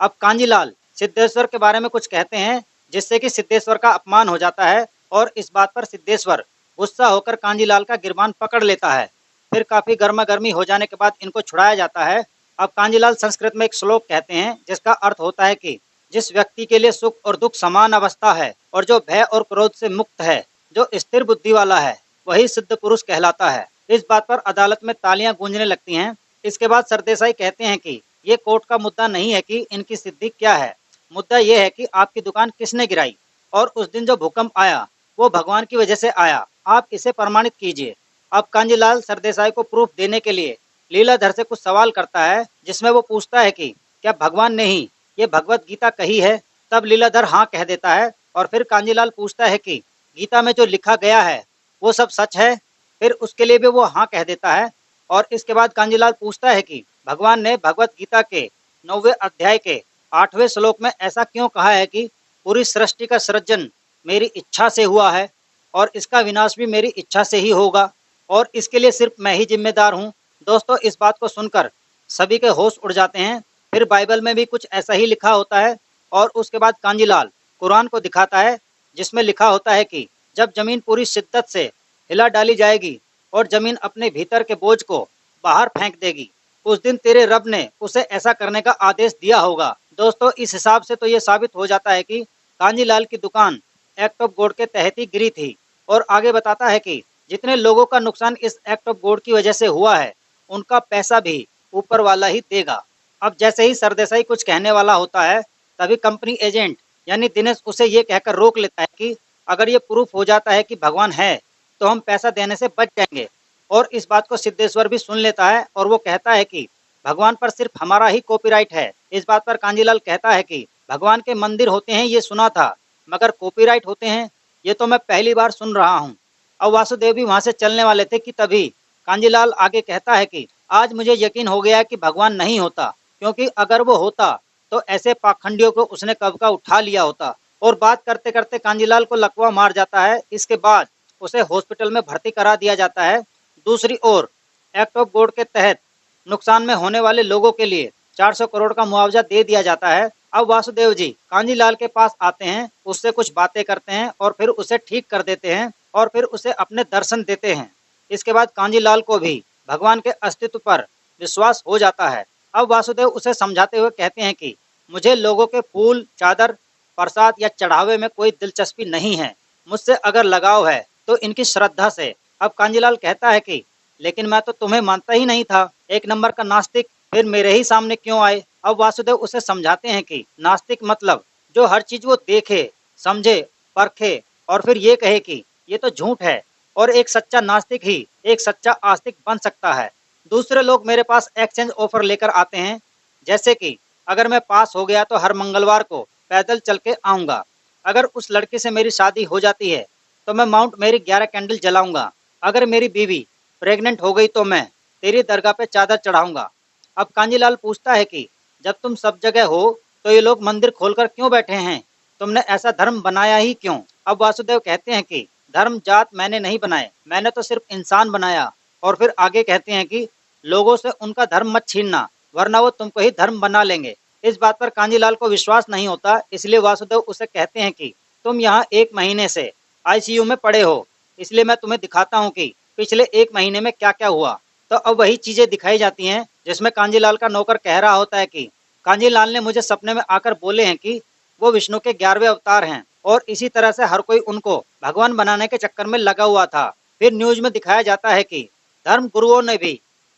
अब कांजीलाल सिद्धेश्वर के बारे में कुछ कहते हैं जिससे कि सिद्धेश्वर का अपमान हो जाता है और इस बात पर सिद्धेश्वर गुस्सा होकर कांजीलाल का गिरबान पकड़ लेता है। फिर काफी गर्मा गर्मी हो जाने के बाद इनको छुड़ाया जाता है। अब कांजीलाल संस्कृत में एक श्लोक कहते हैं जिसका अर्थ होता है कि जिस व्यक्ति के लिए सुख और दुख समान अवस्था है और जो भय और क्रोध से मुक्त है, जो स्थिर बुद्धि वाला है, वही सिद्ध पुरुष कहलाता है। इस बात पर अदालत में तालियां गूंजने लगती हैं। इसके बाद सरदेसाई कहते हैं कि ये कोर्ट का मुद्दा नहीं है कि इनकी सिद्धि क्या है, मुद्दा ये है कि आपकी दुकान किसने गिराई और उस दिन जो भूकंप आया वो भगवान की वजह से आया, आप इसे प्रमाणित कीजिए। अब कांजीलाल सरदेसाई को प्रूफ देने के लिए लीलाधर से कुछ सवाल करता है जिसमें वो पूछता है कि क्या भगवान ने ही ये भगवत गीता कही है। तब लीलाधर हाँ कह देता है और फिर कांजीलाल पूछता है कि गीता में जो लिखा गया है वो सब सच है। फिर उसके लिए भी वो हाँ कह देता है और इसके बाद कांजीलाल पूछता है कि भगवान ने भगवत गीता के 9वें अध्याय के 8वें श्लोक में ऐसा क्यों कहा है कि पूरी सृष्टि का सृजन मेरी इच्छा से हुआ है और इसका विनाश भी मेरी इच्छा से ही होगा और इसके लिए सिर्फ मैं ही जिम्मेदार हूँ। दोस्तों, इस बात को सुनकर सभी के होश उड़ जाते हैं। फिर बाइबल में भी कुछ ऐसा ही लिखा होता है और उसके बाद कांजीलाल कुरान को दिखाता है जिसमें लिखा होता है कि जब जमीन पूरी शिद्दत से हिला डाली जाएगी और जमीन अपने भीतर के बोझ को बाहर फेंक देगी, उस दिन तेरे रब ने उसे ऐसा करने का आदेश दिया होगा। दोस्तों, इस हिसाब से तो ये साबित हो जाता है कि कांजीलाल की दुकान एक्ट ऑफ गॉड के तहत ही गिरी थी और आगे बताता है कि जितने लोगों का नुकसान इस एक्ट ऑफ गॉड की वजह से हुआ है उनका पैसा भी ऊपर वाला ही देगा। अब जैसे ही सरदेसाई कुछ कहने वाला होता है तभी कंपनी एजेंट यानी दिनेश उसे ये कहकर रोक लेता है कि अगर ये प्रूफ हो जाता है कि भगवान है तो हम पैसा देने से बच जाएंगे। और इस बात को सिद्धेश्वर भी सुन लेता है और वो कहता है कि भगवान पर सिर्फ हमारा ही कॉपीराइट है। इस बात पर कांजीलाल कहता है कि भगवान के मंदिर होते हैं ये सुना था, मगर कॉपीराइट होते हैं ये तो मैं पहली बार सुन रहा हूँ। अब वासुदेव भी वहाँ से चलने वाले थे कि तभी कांजीलाल आगे कहता है कि आज मुझे यकीन हो गया है कि भगवान नहीं होता, क्योंकि अगर वो होता तो ऐसे पाखंडियों को उसने कब का उठा लिया होता। और बात करते करते कांजीलाल को लकवा मार जाता है। इसके बाद उसे हॉस्पिटल में भर्ती करा दिया जाता है। दूसरी ओर एक्ट ऑफ गॉड के तहत नुकसान में होने वाले लोगों के लिए 400 करोड़ का मुआवजा दे दिया जाता है। अब वासुदेव जी कांजीलाल के पास आते हैं, उससे कुछ बातें करते हैं और फिर उसे ठीक कर देते हैं और फिर उसे अपने दर्शन देते हैं। इसके बाद कांजीलाल को भी भगवान के अस्तित्व पर विश्वास हो जाता है। अब वासुदेव उसे समझाते हुए कहते हैं कि मुझे लोगों के फूल, चादर, प्रसाद या चढ़ावे में कोई दिलचस्पी नहीं है, मुझसे अगर लगाव है तो इनकी श्रद्धा से। अब कांजीलाल कहता है कि लेकिन मैं तो तुम्हें मानता ही नहीं था, एक नंबर का नास्तिक, फिर मेरे ही सामने क्यों आए। अब वासुदेव उसे समझाते हैं कि नास्तिक मतलब जो हर चीज वो देखे, समझे, परखे और फिर ये कहे कि ये तो झूठ है, और एक सच्चा नास्तिक ही एक सच्चा आस्तिक बन सकता है। दूसरे लोग मेरे पास एक्सचेंज ऑफर लेकर आते हैं, जैसे कि अगर मैं पास हो गया तो हर मंगलवार को पैदल चल के आऊँगा, अगर उस लड़की से मेरी शादी हो जाती है तो मैं माउंट मेरी 11 कैंडल जलाऊंगा, अगर मेरी बीवी प्रेग्नेंट हो गई तो मैं तेरी दरगाह पे चादर चढ़ाऊंगा। अब कांजीलाल पूछता है कि जब तुम सब जगह हो तो ये लोग मंदिर खोलकर क्यों बैठे हैं, तुमने ऐसा धर्म बनाया ही क्यों। अब वासुदेव कहते हैं कि धर्म जात मैंने नहीं बनाए, मैंने तो सिर्फ इंसान बनाया। और फिर आगे कहते हैं कि लोगों से उनका धर्म मत छीनना, वरना वो तुमको ही धर्म बना लेंगे। इस बात पर कांजीलाल को विश्वास नहीं होता, इसलिए वासुदेव उसे कहते हैं कि तुम यहाँ 1 महीने से ICU में पड़े हो, इसलिए मैं तुम्हें दिखाता हूँ कि पिछले 1 महीने में क्या क्या हुआ। तो अब वही चीजें दिखाई जाती हैं जिसमें कांजीलाल का नौकर कह रहा होता है कि कांजीलाल ने मुझे सपने में आकर बोले हैं कि वो विष्णु के 11वें अवतार हैं और इसी तरह से हर कोई उनको भगवान बनाने के चक्कर में लगा हुआ था। फिर न्यूज में दिखाया जाता है कि धर्म गुरुओं ने भी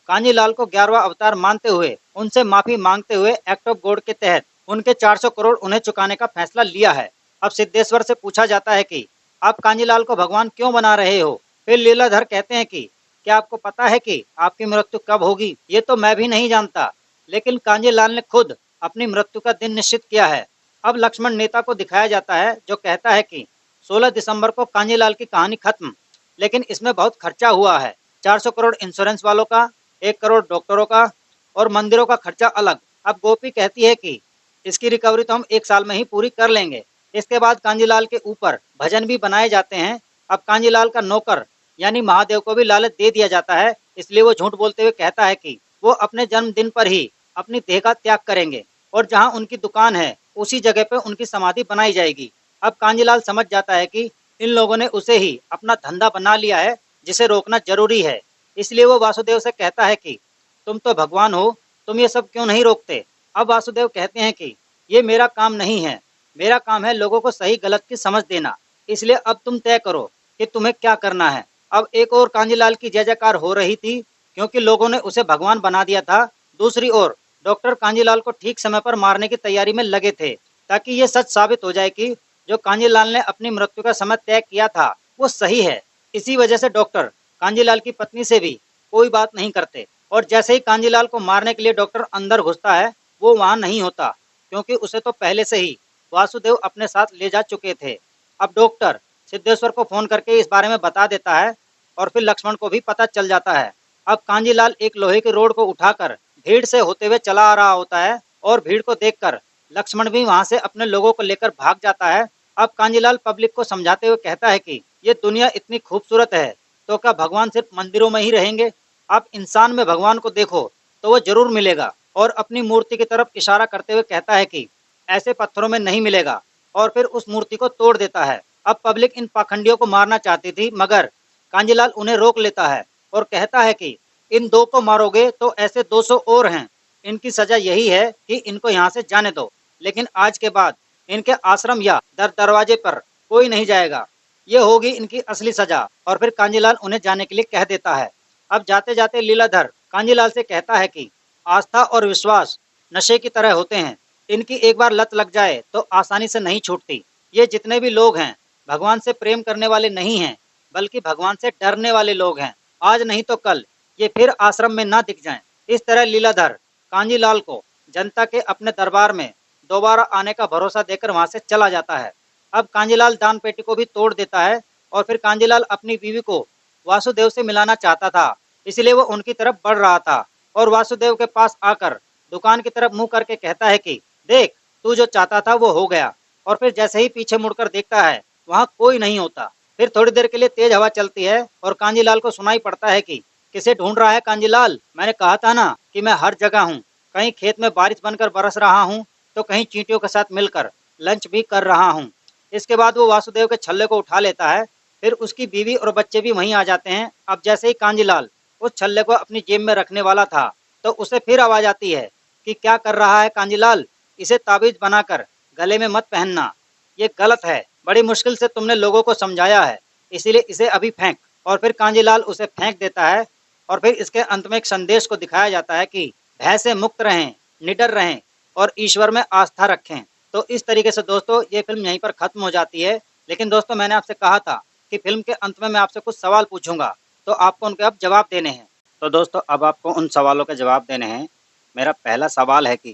कांजीलाल को 11वां अवतार मानते हुए उनसे माफी मांगते हुए एक्ट ऑफ गॉड के तहत उनके 400 करोड़ उन्हें चुकाने का फैसला लिया है। अब सिद्धेश्वर से पूछा जाता है कि आप कांजीलाल को भगवान क्यों बना रहे हो। फिर लीलाधर कहते हैं कि क्या आपको पता है कि आपकी मृत्यु कब होगी। ये तो मैं भी नहीं जानता, लेकिन कांजीलाल ने खुद अपनी मृत्यु का दिन निश्चित किया है। अब लक्ष्मण नेता को दिखाया जाता है जो कहता है कि 16 दिसंबर को कांजीलाल की कहानी खत्म, लेकिन इसमें बहुत खर्चा हुआ है। 400 करोड़ इंश्योरेंस वालों का, 1 करोड़ डॉक्टरों का और मंदिरों का खर्चा अलग। अब गोपी कहती है कि इसकी रिकवरी तो हम 1 साल में ही पूरी कर लेंगे। इसके बाद कांजीलाल के ऊपर भजन भी बनाए जाते हैं। अब कांजीलाल का नौकर यानी महादेव को भी लालच दे दिया जाता है, इसलिए वो झूठ बोलते हुए कहता है कि वो अपने जन्मदिन पर ही अपनी देह का त्याग करेंगे और जहाँ उनकी दुकान है उसी जगह पे उनकी समाधि बनाई जाएगी। अब कांजीलाल समझ जाता है कि इन लोगों ने उसे ही अपना धंधा बना लिया है, जिसे रोकना जरूरी है। इसलिए वो वासुदेव से कहता है कि तुम तो भगवान हो, तुम ये सब क्यों नहीं रोकते। अब वासुदेव कहते हैं कि ये मेरा काम नहीं है, मेरा काम है लोगों को सही गलत की समझ देना। इसलिए अब तुम तय करो कि तुम्हें क्या करना है। अब एक और कांजीलाल की जय जयकार हो रही थी क्योंकि लोगों ने उसे भगवान बना दिया था। दूसरी ओर डॉक्टर कांजीलाल को ठीक समय पर मारने की तैयारी में लगे थे ताकि ये सच साबित हो जाए कि जो कांजीलाल ने अपनी मृत्यु का समय तय किया था वो सही है। इसी वजह से डॉक्टर कांजीलाल की पत्नी से भी कोई बात नहीं करते और जैसे ही कांजीलाल को मारने के लिए डॉक्टर अंदर घुसता है वो वहां नहीं होता क्योंकि उसे तो पहले से ही वासुदेव अपने साथ ले जा चुके थे। अब डॉक्टर सिद्धेश्वर को फोन करके इस बारे में बता देता है और फिर लक्ष्मण को भी पता चल जाता है। अब कांजीलाल एक लोहे के रोड को उठाकर भीड़ से होते हुए चला आ रहा होता है और भीड़ को देखकर लक्ष्मण भी वहां से अपने लोगों को लेकर भाग जाता है। अब कांजीलाल पब्लिक को समझाते हुए कहता है कि ये दुनिया इतनी खूबसूरत है तो क्या भगवान सिर्फ मंदिरों में ही रहेंगे। आप इंसान में भगवान को देखो तो वो जरूर मिलेगा और अपनी मूर्ति की तरफ इशारा करते हुए कहता है कि ऐसे पत्थरों में नहीं मिलेगा और फिर उस मूर्ति को तोड़ देता है। अब पब्लिक इन पाखंडियों को मारना चाहती थी मगर कांजीलाल उन्हें रोक लेता है और कहता है कि इन दो को मारोगे तो ऐसे 200 और हैं, इनकी सजा यही है कि इनको यहाँ से जाने दो, लेकिन आज के बाद इनके आश्रम या दरवाजे पर कोई नहीं जाएगा, ये होगी इनकी असली सजा। और फिर कांजीलाल उन्हें जाने के लिए कह देता है। अब जाते जाते लीलाधर कांजीलाल से कहता है कि आस्था और विश्वास नशे की तरह होते हैं, इनकी एक बार लत लग जाए तो आसानी से नहीं छूटती। ये जितने भी लोग हैं भगवान से प्रेम करने वाले नहीं हैं बल्कि भगवान से डरने वाले लोग हैं। आज नहीं तो कल ये फिर आश्रम में ना दिख जाएं। इस तरह लीलाधर कांजीलाल को जनता के अपने दरबार में दोबारा आने का भरोसा देकर वहां से चला जाता है। अब कांजीलाल दान पेटी को भी तोड़ देता है और फिर कांजीलाल अपनी बीवी को वासुदेव से मिलाना चाहता था, इसलिए वो उनकी तरफ बढ़ रहा था और वासुदेव के पास आकर दुकान की तरफ मुंह करके कहता है कि देख, तू जो चाहता था वो हो गया। और फिर जैसे ही पीछे मुड़कर देखता है वहाँ कोई नहीं होता। फिर थोड़ी देर के लिए तेज हवा चलती है और कांजीलाल को सुनाई पड़ता है कि किसे ढूंढ रहा है कांजीलाल, मैंने कहा था ना कि मैं हर जगह हूँ, कहीं खेत में बारिश बनकर बरस रहा हूँ तो कहीं चींटियों के साथ मिलकर लंच भी कर रहा हूँ। इसके बाद वो वासुदेव के छल्ले को उठा लेता है, फिर उसकी बीवी और बच्चे भी वहीं आ जाते हैं। अब जैसे ही कांजीलाल उस छल्ले को अपनी जेब में रखने वाला था तो उसे फिर आवाज आती है कि क्या कर रहा है कांजीलाल, इसे ताबीज बनाकर गले में मत पहनना, ये गलत है, बड़ी मुश्किल से तुमने लोगों को समझाया है, इसीलिए इसे अभी फेंक। और फिर कांजीलाल उसे फेंक देता है और फिर इसके अंत में एक संदेश को दिखाया जाता है कि भय से मुक्त रहें, निडर रहें और ईश्वर में आस्था रखें। तो इस तरीके से दोस्तों ये फिल्म यहीं पर खत्म हो जाती है। लेकिन दोस्तों मैंने आपसे कहा था कि फिल्म के अंत में मैं आपसे कुछ सवाल पूछूंगा तो आपको उनके अब जवाब देने हैं। तो दोस्तों अब आपको उन सवालों के जवाब देने हैं। मेरा पहला सवाल है कि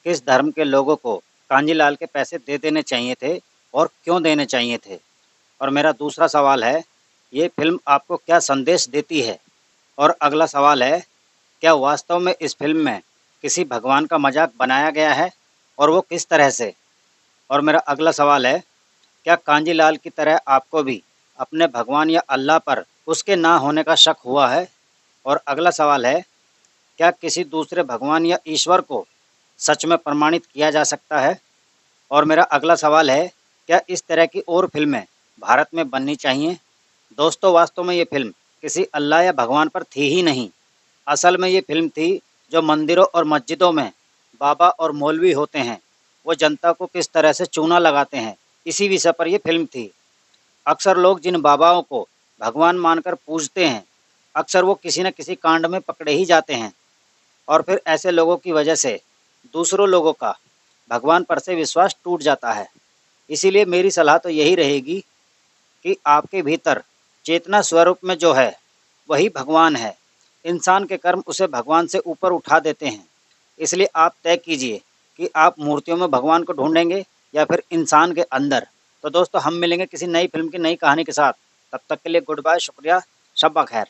किस धर्म के लोगों को कांजीलाल के पैसे दे देने चाहिए थे और क्यों देने चाहिए थे। और मेरा दूसरा सवाल है ये फिल्म आपको क्या संदेश देती है। और अगला सवाल है क्या वास्तव में इस फिल्म में किसी भगवान का मजाक बनाया गया है और वो किस तरह से। और मेरा अगला सवाल है क्या कांजीलाल की तरह आपको भी अपने भगवान या अल्लाह पर उसके ना होने का शक हुआ है। और अगला सवाल है क्या किसी दूसरे भगवान या ईश्वर को सच में प्रमाणित किया जा सकता है। और मेरा अगला सवाल है क्या इस तरह की और फिल्में भारत में बननी चाहिए। दोस्तों वास्तव में ये फिल्म किसी अल्लाह या भगवान पर थी ही नहीं, असल में ये फिल्म थी जो मंदिरों और मस्जिदों में बाबा और मौलवी होते हैं वो जनता को किस तरह से चूना लगाते हैं, इसी विषय पर यह फिल्म थी। अक्सर लोग जिन बाबाओं को भगवान मानकर पूजते हैं अक्सर वो किसी न किसी कांड में पकड़े ही जाते हैं और फिर ऐसे लोगों की वजह से दूसरों लोगों का भगवान पर से विश्वास टूट जाता है। इसीलिए मेरी सलाह तो यही रहेगी कि आपके भीतर चेतना स्वरूप में जो है वही भगवान है। इंसान के कर्म उसे भगवान से ऊपर उठा देते हैं। इसलिए आप तय कीजिए कि आप मूर्तियों में भगवान को ढूंढेंगे या फिर इंसान के अंदर। तो दोस्तों हम मिलेंगे किसी नई फिल्म की नई कहानी के साथ, तब तक के लिए गुड बाय, शुक्रिया, शब्बा खैर।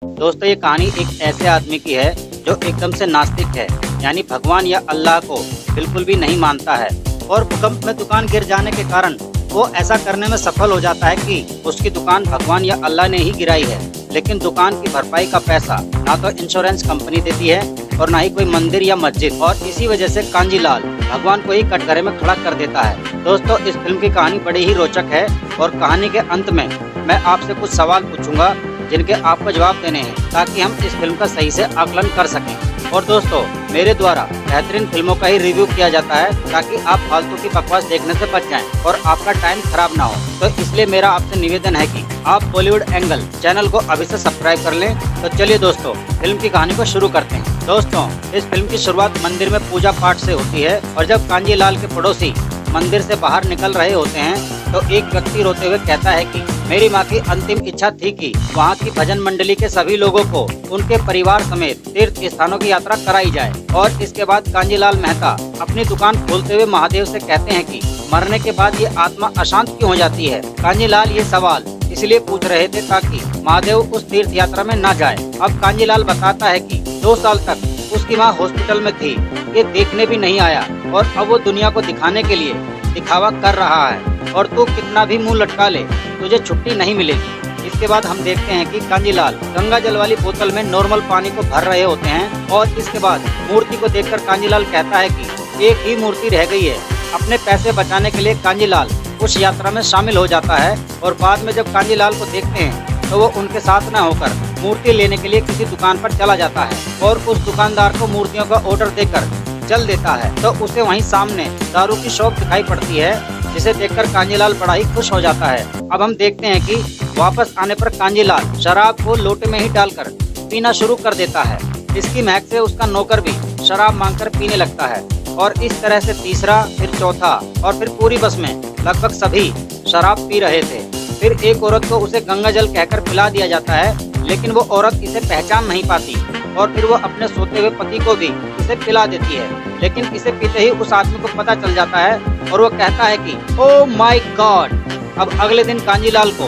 दोस्तों ये कहानी एक ऐसे आदमी की है जो एकदम से नास्तिक है, यानी भगवान या अल्लाह को बिल्कुल भी नहीं मानता है और भूकंप में दुकान गिर जाने के कारण वो ऐसा करने में सफल हो जाता है कि उसकी दुकान भगवान या अल्लाह ने ही गिराई है। लेकिन दुकान की भरपाई का पैसा ना तो इंश्योरेंस कंपनी देती है और ना ही कोई मंदिर या मस्जिद, और इसी वजह से कांजीलाल भगवान को ही कटघरे में खड़ा कर देता है। दोस्तों, इस फिल्म की कहानी बड़ी ही रोचक है और कहानी के अंत में मैं आपसे कुछ सवाल पूछूंगा जिनके आपको जवाब देने हैं ताकि हम इस फिल्म का सही से आकलन कर सकें। और दोस्तों, मेरे द्वारा बेहतरीन फिल्मों का ही रिव्यू किया जाता है ताकि आप फालतू की बकवास देखने से बच जाएं और आपका टाइम खराब ना हो। तो इसलिए मेरा आपसे निवेदन है कि आप बॉलीवुड एंगल चैनल को अभी से सब्सक्राइब कर लें। तो चलिए दोस्तों, फिल्म की कहानी को शुरू करते हैं। दोस्तों, इस फिल्म की शुरुआत मंदिर में पूजा पाठ से होती है और जब कांजीलाल के पड़ोसी मंदिर से बाहर निकल रहे होते हैं तो एक व्यक्ति रोते हुए कहता है कि मेरी माँ की अंतिम इच्छा थी कि वहाँ की भजन मंडली के सभी लोगों को उनके परिवार समेत तीर्थ स्थानों की यात्रा कराई जाए। और इसके बाद कांजीलाल मेहता अपनी दुकान खोलते हुए महादेव से कहते हैं कि मरने के बाद ये आत्मा अशांत क्यों हो जाती है। कांजीलाल ये सवाल इसलिए पूछ रहे थे ताकि महादेव उस तीर्थ यात्रा में न जाए। अब कांजीलाल बताता है कि 2 साल तक उसकी माँ हॉस्पिटल में थी, ये देखने भी नहीं आया और अब वो दुनिया को दिखाने के लिए दिखावा कर रहा है और तू कितना भी मुंह लटका ले तुझे छुट्टी नहीं मिलेगी। इसके बाद हम देखते हैं कि कांजीलाल गंगा जल वाली बोतल में नॉर्मल पानी को भर रहे होते हैं और इसके बाद मूर्ति को देखकर कांजीलाल कहता है कि एक ही मूर्ति रह गई है। अपने पैसे बचाने के लिए कांजीलाल उस यात्रा में शामिल हो जाता है और बाद में जब कांजीलाल को देखते हैं तो वो उनके साथ न होकर मूर्ति लेने के लिए किसी दुकान पर चला जाता है और उस दुकानदार को मूर्तियों का ऑर्डर देकर चल देता है। तो उसे वहीं सामने दारू की शॉप दिखाई पड़ती है जिसे देखकर कांजीलाल बड़ा ही खुश हो जाता है। अब हम देखते हैं कि वापस आने पर कांजीलाल शराब को लोटे में ही डालकर पीना शुरू कर देता है। इसकी महक से उसका नौकर भी शराब मांगकर पीने लगता है और इस तरह से तीसरा, फिर चौथा और फिर पूरी बस में लगभग सभी शराब पी रहे थे। फिर एक औरत को उसे गंगा जल कहकर पिला दिया जाता है, लेकिन वो औरत इसे पहचान नहीं पाती और फिर वो अपने सोते हुए पति को भी इसे पिला देती है। लेकिन इसे पीते ही उस आदमी को पता चल जाता है और वो कहता है कि ओह माय गॉड। अब अगले दिन कांजीलाल को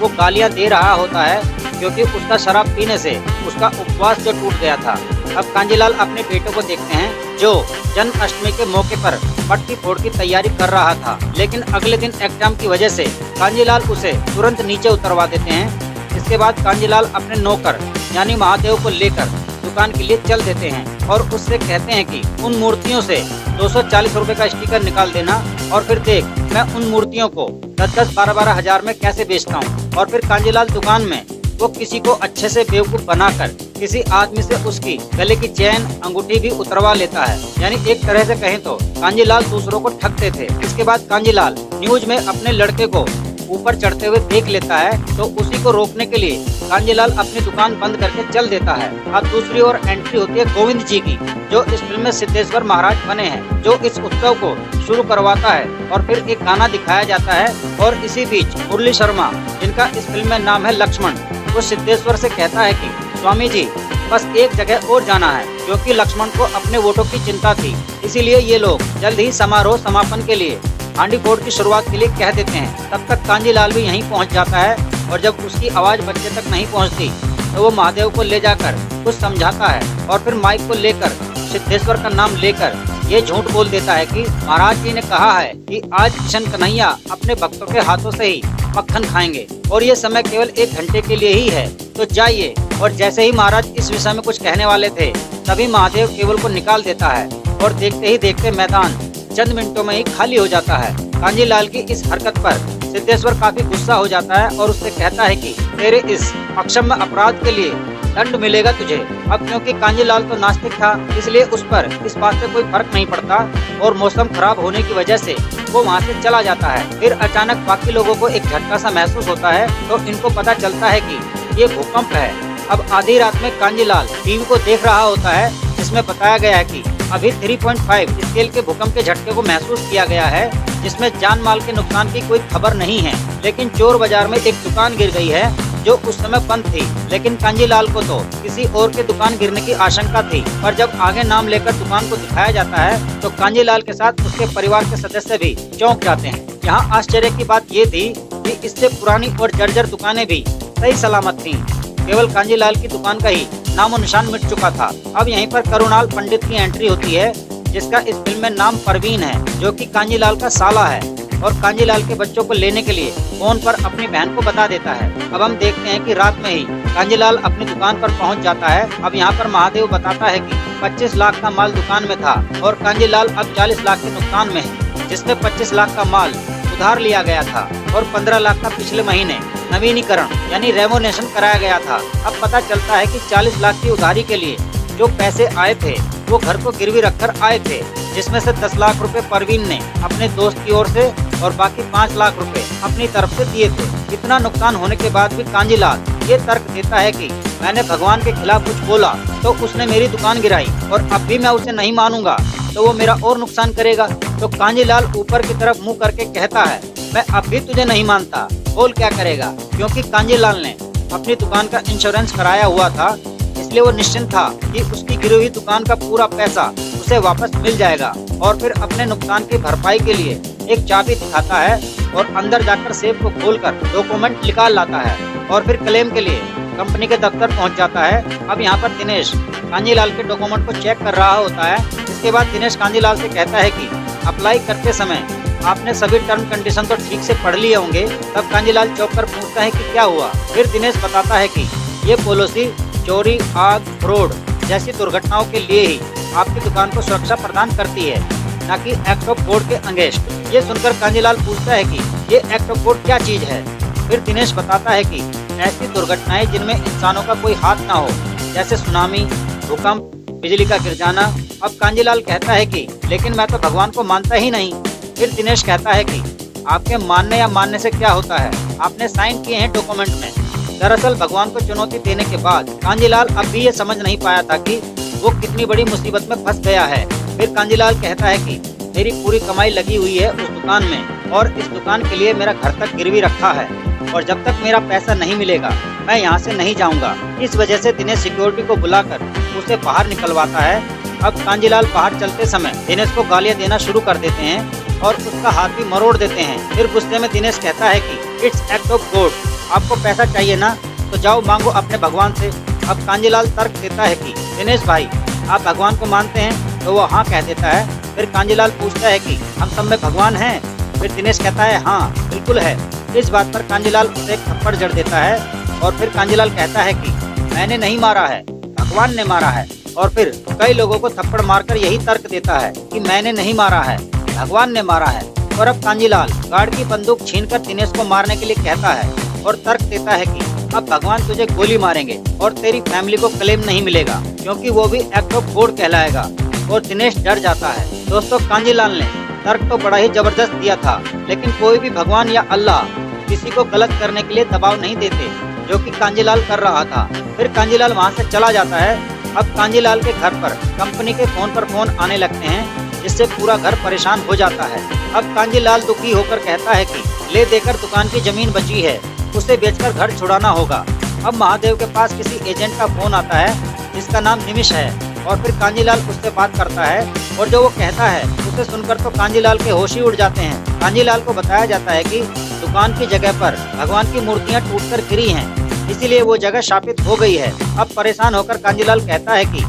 वो गालियां दे रहा होता है क्योंकि उसका शराब पीने से उसका उपवास जो टूट गया था। अब कांजीलाल अपने बेटे को देखते हैं जो जन्माष्टमी के मौके पर मटकी फोड़ की तैयारी कर रहा था, लेकिन अगले दिन एग्जाम की वजह से कांजीलाल उसे तुरंत नीचे उतरवा देते हैं। इसके बाद कांजीलाल अपने नौकर यानी महादेव को लेकर दुकान के लिए चल देते हैं और उससे कहते हैं कि उन मूर्तियों से 240 रुपए का स्टिकर निकाल देना और फिर देख मैं उन मूर्तियों को 10-10, 12-12 हजार में कैसे बेचता हूँ। और फिर कांजीलाल दुकान में वो किसी को अच्छे से बेवकूफ बनाकर किसी आदमी से उसकी गले की चेन अंगूठी भी उतरवा लेता है। यानी एक तरह से कहें तो कांजीलाल दूसरों को ठगते थे। इसके बाद कांजीलाल न्यूज में अपने लड़के को ऊपर चढ़ते हुए देख लेता है तो उसी को रोकने के लिए कांजीलाल अपनी दुकान बंद करके चल देता है। अब दूसरी ओर एंट्री होती है गोविंद जी की, जो इस फिल्म में सिद्धेश्वर महाराज बने हैं, जो इस उत्सव को शुरू करवाता है और फिर एक गाना दिखाया जाता है। और इसी बीच मुरली शर्मा, जिनका इस फिल्म में नाम है लक्ष्मण, वो सिद्धेश्वर से कहता है कि स्वामी जी बस एक जगह और जाना है, क्योंकि लक्ष्मण को अपने वोटों की चिंता थी, इसीलिए ये लोग जल्द ही समारोह समापन के लिए हांडी फोड़ की शुरुआत के लिए कह देते हैं। तब तक कांजीलाल भी यहीं पहुंच जाता है और जब उसकी आवाज बच्चे तक नहीं पहुंचती तो वो महादेव को ले जाकर कुछ समझाता है और फिर माइक को लेकर सिद्धेश्वर का नाम लेकर ये झूठ बोल देता है कि महाराज जी ने कहा है कि आज किशन कन्हैया अपने भक्तों के हाथों से ही मक्खन खाएंगे और ये समय केवल 1 घंटे के लिए ही है, तो जाइए। और जैसे ही महाराज इस विषय में कुछ कहने वाले थे तभी महादेव केवल को निकाल देता है और देखते ही देखते मैदान चंद मिनटों में ही खाली हो जाता है। कांजीलाल की इस हरकत पर सिद्धेश्वर काफी गुस्सा हो जाता है और उससे कहता है कि तेरे इस अक्षम्य अपराध के लिए दंड मिलेगा तुझे। अब क्योंकि कांजीलाल तो नास्तिक था इसलिए उस पर इस बात से कोई फर्क नहीं पड़ता और मौसम खराब होने की वजह से वो वहाँ से चला जाता है। फिर अचानक बाकी लोगों को एक झटका सा महसूस होता है तो इनको पता चलता है कि ये भूकंप है। अब आधी रात में कांजीलाल टीवी को देख रहा होता है जिसमें बताया गया है कि अभी 3.5 स्केल के भूकंप के झटके को महसूस किया गया है, जिसमें जान माल के नुकसान की कोई खबर नहीं है। लेकिन चोर बाजार में एक दुकान गिर गई है जो उस समय बंद थी, लेकिन कांजीलाल को तो किसी और के दुकान गिरने की आशंका थी। पर जब आगे नाम लेकर दुकान को दिखाया जाता है तो कांजीलाल के साथ उसके परिवार के सदस्य भी चौंक जाते हैं। यहाँ आश्चर्य की बात ये थी कि इससे पुरानी और जर्जर दुकानें भी सही सलामत थीं। केवल कांजीलाल की दुकान का ही नामो निशान मिट चुका था। अब यहीं पर करुणाल पंडित की एंट्री होती है, जिसका इस फिल्म में नाम परवीन है, जो कि कांजीलाल का साला है। और कांजीलाल के बच्चों को लेने के लिए फोन पर अपनी बहन को बता देता है। अब हम देखते हैं कि रात में ही कांजीलाल अपनी दुकान पर पहुंच जाता है। अब यहाँ पर महादेव बताता है कि 25 लाख का माल दुकान में था और कांजीलाल अब 40 लाख के नुकसान में है, जिसमें 25 लाख का माल उधार लिया गया था और 15 लाख का पिछले महीने नवीनीकरण यानी रेनोवेशन कराया गया था। अब पता चलता है कि 40 लाख की उधारी के लिए जो पैसे आए थे वो घर को गिरवी रखकर आए थे, जिसमें से 10 लाख रुपए परवीन ने अपने दोस्त की ओर से और बाकी 5 लाख रुपए अपनी तरफ से दिए थे। इतना नुकसान होने के बाद भी कांजीलाल ये तर्क देता है कि मैंने भगवान के खिलाफ कुछ बोला तो उसने मेरी दुकान गिराई और अब भी मैं उसे नहीं मानूंगा तो वो मेरा और नुकसान करेगा। तो कांजीलाल ऊपर की तरफ मुंह करके कहता है, मैं अब भी तुझे नहीं मानता, बोल क्या करेगा। क्योंकि कांजीलाल ने अपनी दुकान का इंश्योरेंस कराया हुआ था, इसलिए वो निश्चिंत था कि उसकी गिरी हुई दुकान का पूरा पैसा उसे वापस मिल जाएगा। और फिर अपने नुकसान की भरपाई के लिए एक चाबी दिखाता है और अंदर जाकर सेफ को खोलकर डॉक्यूमेंट निकाल लाता है और फिर क्लेम के लिए कंपनी के दफ्तर पहुंच जाता है। अब यहाँ पर दिनेश कांजीलाल के डॉक्यूमेंट को चेक कर रहा होता है। इसके बाद दिनेश कांजीलाल से कहता है कि अप्लाई करते समय आपने सभी टर्म कंडीशन तो ठीक से पढ़ लिए होंगे। तब कांजीलाल चौंक कर पूछता है कि क्या हुआ। फिर दिनेश बताता है कि ये पॉलिसी चोरी, आग, फ्रॉड जैसी दुर्घटनाओं के लिए ही आपकी दुकान को सुरक्षा प्रदान करती है, न कि एक्ट ऑफ कोड के अगेंस्ट। ये सुनकर कांजीलाल पूछता है कि ये एक्ट ऑफ कोड क्या चीज है। फिर दिनेश बताता है कि ऐसी दुर्घटनाएं जिनमें इंसानों का कोई हाथ ना हो, जैसे सुनामी, भूकंप, बिजली का गिर जाना। अब कांजीलाल कहता है कि लेकिन मैं तो भगवान को मानता ही नहीं। फिर दिनेश कहता है कि आपके मानने या मानने से क्या होता है, आपने साइन किए हैं डॉक्यूमेंट में। दरअसल भगवान को चुनौती देने के बाद कांजीलाल अब भी ये समझ नहीं पाया था कि वो कितनी बड़ी मुसीबत में फंस गया है। फिर कांजीलाल कहता है कि मेरी पूरी कमाई लगी हुई है उस दुकान में और इस दुकान के लिए मेरा घर तक गिरवी रखा है और जब तक मेरा पैसा नहीं मिलेगा मैं यहाँ से नहीं जाऊँगा। इस वजह से दिनेश सिक्योरिटी को बुलाकर उसे बाहर निकलवाता है। अब कांजीलाल बाहर चलते समय दिनेश को गालियाँ देना शुरू कर देते हैं और उसका हाथ भी मरोड़ देते हैं। फिर गुस्से में दिनेश कहता है कि इट्स एक्ट ऑफ गॉड, आपको पैसा चाहिए ना तो जाओ मांगो अपने भगवान से। अब कांजीलाल तर्क देता है कि दिनेश भाई आप भगवान को मानते हैं, तो वो हाँ कह देता है। फिर कांजीलाल पूछता है कि हम सब में भगवान हैं। फिर दिनेश कहता है हाँ बिल्कुल है। इस बात पर कांजीलाल उसे एक थप्पड़ जड़ देता है और फिर कांजीलाल कहता है कि मैंने नहीं मारा है, भगवान ने मारा है। और फिर कई लोगों को थप्पड़ मारकर यही तर्क देता है कि मैंने नहीं मारा है, भगवान ने मारा है। और अब कांजीलाल गार्ड की बंदूक छीनकर दिनेश को मारने के लिए कहता है और तर्क देता है कि अब भगवान तुझे गोली मारेंगे और तेरी फैमिली को क्लेम नहीं मिलेगा क्योंकि वो भी एक्ट ऑफ गॉड कहलाएगा। और दिनेश डर जाता है। दोस्तों कांजीलाल ने तर्क तो बड़ा ही जबरदस्त दिया था, लेकिन कोई भी भगवान या अल्लाह किसी को गलत करने के लिए दबाव नहीं देते, जो कि कांजीलाल कर रहा था। फिर कांजीलाल वहां से चला जाता है। अब कांजीलाल के घर पर कंपनी के फोन पर फोन आने लगते हैं, जिससे पूरा घर परेशान हो जाता है। अब कांजीलाल दुखी होकर कहता है कि ले देकर दुकान की जमीन बची है, उसे बेचकर घर छुड़ाना होगा। अब महादेव के पास किसी एजेंट का फोन आता है जिसका नाम निमिष है और फिर कांजीलाल उससे बात करता है और जो वो कहता है उसे सुनकर तो कांजीलाल के होश ही उड़ जाते हैं। कांजीलाल को बताया जाता है कि दुकान की जगह पर भगवान की मूर्तियां टूटकर गिरी हैं, इसीलिए वो जगह शापित हो गई है। अब परेशान होकर कांजीलाल कहता है कि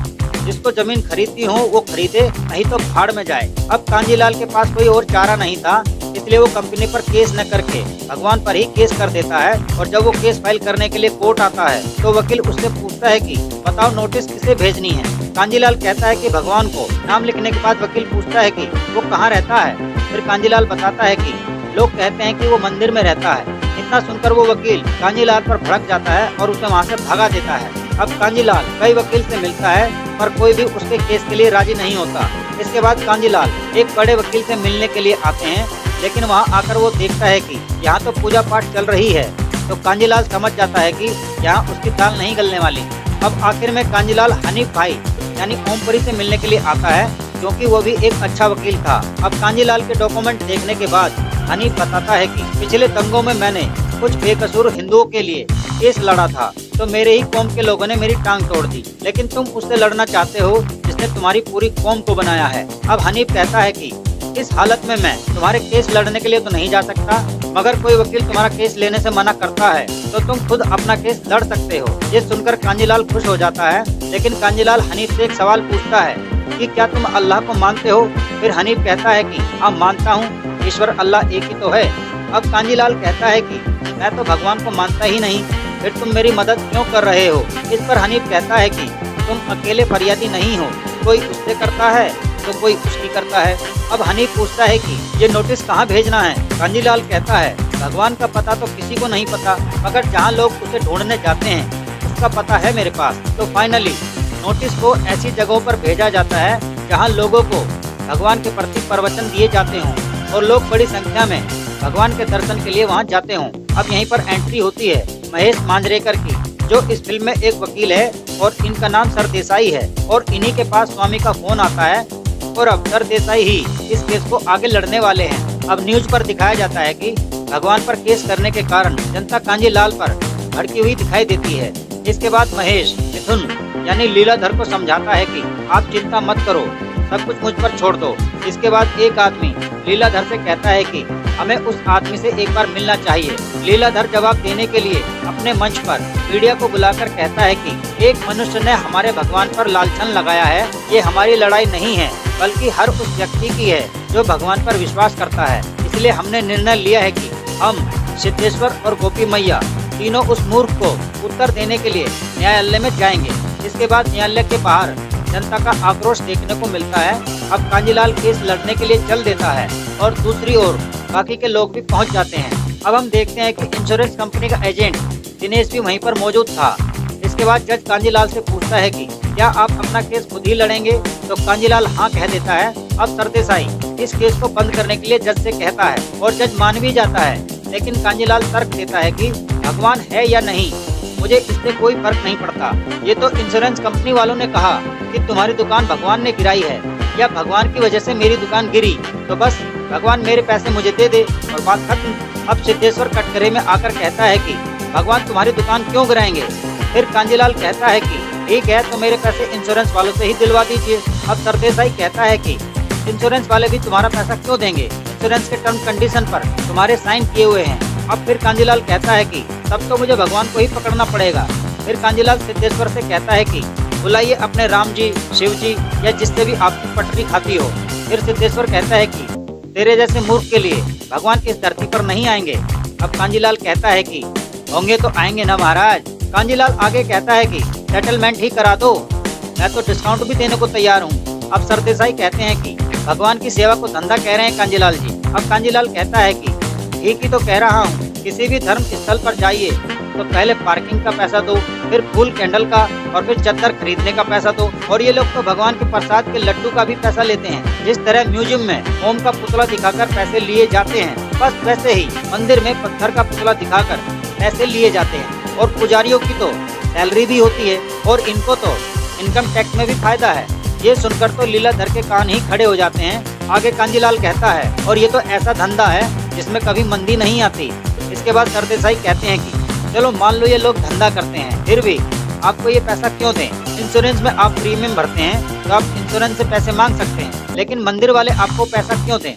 जिसको जमीन खरीदती हो वो खरीदे, नहीं तो भाड़ में जाए। अब कांजीलाल के पास कोई और चारा नहीं था, इसलिए वो कंपनी पर केस न करके भगवान पर ही केस कर देता है। और जब वो केस फाइल करने के लिए कोर्ट आता है तो वकील उससे पूछता है कि बताओ नोटिस किसे भेजनी है। कांजीलाल कहता है कि भगवान को। नाम लिखने के बाद वकील पूछता है कि वो कहाँ रहता है। फिर कांजीलाल बताता है कि लोग कहते हैं कि वो मंदिर में रहता है। इतना सुनकर वो वकील कांजीलाल पर भड़क जाता है और उसे वहाँ से भगा देता है। अब कांजीलाल कई वकील से मिलता है पर कोई भी उसके केस के लिए राजी नहीं होता। इसके बाद कांजीलाल एक बड़े वकील से मिलने के लिए आते हैं, लेकिन वहाँ आकर वो देखता है कि यहाँ तो पूजा पाठ चल रही है। तो कांजीलाल समझ जाता है कि यहाँ उसकी दाल नहीं गलने वाली। अब आखिर में कांजीलाल हनीफ भाई यानी ओमपरी से मिलने के लिए आता है, क्योंकि वो भी एक अच्छा वकील था। अब कांजीलाल के डॉक्यूमेंट देखने के बाद हनीफ बताता है कि पिछले दंगों में मैंने कुछ बेकसूर हिंदुओं के लिए केस लड़ा था, तो मेरे ही कौम के लोगों ने मेरी टांग तोड़ दी, लेकिन तुम उससे लड़ना चाहते हो जिसने तुम्हारी पूरी कौम को बनाया है। अब हनीफ कहता है कि इस हालत में मैं तुम्हारे केस लड़ने के लिए तो नहीं जा सकता, मगर कोई वकील तुम्हारा केस लेने से मना करता है तो तुम खुद अपना केस लड़ सकते हो। ये सुनकर कांजीलाल खुश हो जाता है, लेकिन कांजीलाल हनीफ से एक सवाल पूछता है कि क्या तुम अल्लाह को मानते हो? फिर हनीफ कहता है कि हाँ मानता हूँ, ईश्वर अल्लाह एक ही तो है। अब कांजीलाल कहता है कि मैं तो भगवान को मानता ही नहीं, फिर तुम मेरी मदद क्यों कर रहे हो? इस पर हनीफ कहता है कि तुम अकेले फरियादी नहीं हो, कोई उससे करता है तो कोई उसकी करता है। अब हनीफ पूछता है कि ये नोटिस कहाँ भेजना है? कांजीलाल कहता है भगवान का पता तो किसी को नहीं पता, मगर जहाँ लोग उसे ढूंढने जाते हैं उसका पता है मेरे पास। तो फाइनली नोटिस को ऐसी जगहों पर भेजा जाता है जहाँ लोगों को भगवान के प्रति प्रवचन दिए जाते हों और लोग बड़ी संख्या में भगवान के दर्शन के लिए वहाँ जाते हों। अब यहीं पर एंट्री होती है महेश मांजरेकर की, जो इस फिल्म में एक वकील है और इनका नाम सरदेसाई है, और इन्हीं के पास स्वामी का फोन आता है और अब सरदेसाई ही इस केस को आगे लड़ने वाले हैं। अब न्यूज पर दिखाया जाता है कि भगवान पर केस करने के कारण जनता कांजीलाल पर भड़की हुई दिखाई देती है। इसके बाद महेश मिथुन यानी लीलाधर को समझाता है कि आप चिंता मत करो, सब कुछ मुझ पर छोड़ दो। इसके बाद एक आदमी लीलाधर से कहता है कि हमें उस आदमी से एक बार मिलना चाहिए। लीलाधर जवाब देने के लिए अपने मंच पर मीडिया को बुलाकर कहता है कि एक मनुष्य ने हमारे भगवान पर लालछन लगाया है, ये हमारी लड़ाई नहीं है बल्कि हर उस व्यक्ति की है जो भगवान पर विश्वास करता है। इसलिए हमने निर्णय लिया है कि हम सिद्धेश्वर और गोपी मैया तीनों उस मूर्ख को उत्तर देने के लिए न्यायालय में जाएंगे। इसके बाद न्यायालय के बाहर जनता का आक्रोश देखने को मिलता है। अब कांजीलाल केस लड़ने के लिए चल देता है और दूसरी ओर बाकी के लोग भी पहुंच जाते हैं। अब हम देखते हैं कि इंश्योरेंस कंपनी का एजेंट दिनेश भी वहीं पर मौजूद था। इसके बाद जज कांजीलाल से पूछता है कि क्या आप अपना केस खुद ही लड़ेंगे? तो कांजीलाल हाँ कह देता है। अब सरदेसाई इस केस को बंद करने के लिए जज से कहता है और जज मान भी जाता है, लेकिन कांजीलाल तर्क देता है कि भगवान है या नहीं मुझे इससे कोई फर्क नहीं पड़ता। ये तो इंश्योरेंस कंपनी वालों ने कहा कि तुम्हारी दुकान भगवान ने गिराई है या भगवान की वजह से मेरी दुकान गिरी, तो बस भगवान मेरे पैसे मुझे दे दे और बात खत्म। अब सिद्धेश्वर कटघरे में आकर कहता है कि भगवान तुम्हारी दुकान क्यों गिराएंगे? फिर कांजीलाल कहता है कि ठीक है तो मेरे पैसे इंश्योरेंस वालों से ही दिलवा दीजिए। अब सरदेसाई कहता है कि इंश्योरेंस वाले भी तुम्हारा पैसा क्यों देंगे? इंश्योरेंस के टर्म कंडीशन पर तुम्हारे साइन किए हुए हैं। अब फिर कांजीलाल कहता है कि तब तो मुझे भगवान को ही पकड़ना पड़ेगा। फिर कांजीलाल सिद्धेश्वर से कहता है कि बुलाइए अपने राम जी, शिव जी या जिससे भी आपकी पटरी खाती हो। फिर सिद्धेश्वर कहता है कि तेरे जैसे मूर्ख के लिए भगवान इस धरती पर नहीं आएंगे। अब कांजीलाल कहता है कि होंगे तो आएंगे ना महाराज। कांजीलाल आगे कहता है कि सेटलमेंट ही करा दो, मैं तो डिस्काउंट भी देने को तैयार हूँ। अब सरदेसाई कहते हैं कि भगवान की सेवा को धंधा कह रहे हैं कांजीलाल जी। अब कांजीलाल कहता है कि ठीक ही तो कह रहा हूँ, किसी भी धर्म स्थल पर जाइए तो पहले पार्किंग का पैसा दो, फिर फूल कैंडल का और फिर चद्दर खरीदने का पैसा दो। और ये लोग तो भगवान के प्रसाद के लड्डू का भी पैसा लेते हैं। जिस तरह म्यूजियम में ओम का पुतला दिखाकर पैसे लिए जाते हैं, बस वैसे ही मंदिर में पत्थर का पुतला दिखाकर पैसे लिए जाते हैं। और पुजारियों की तो सैलरी भी होती है और इनको तो इनकम टैक्स में भी फायदा है। ये सुनकर तो लीलाधर के कान ही खड़े हो जाते हैं। आगे कांजीलाल कहता है और ये तो ऐसा धंधा है जिसमें कभी मंदी नहीं आती। इसके बाद सरदेसाई कहते हैं कि चलो मान लो ये लोग धंधा करते हैं, फिर भी आपको ये पैसा क्यों दें? इंश्योरेंस में आप प्रीमियम भरते हैं तो आप इंश्योरेंस से पैसे मांग सकते हैं, लेकिन मंदिर वाले आपको पैसा क्यों दें?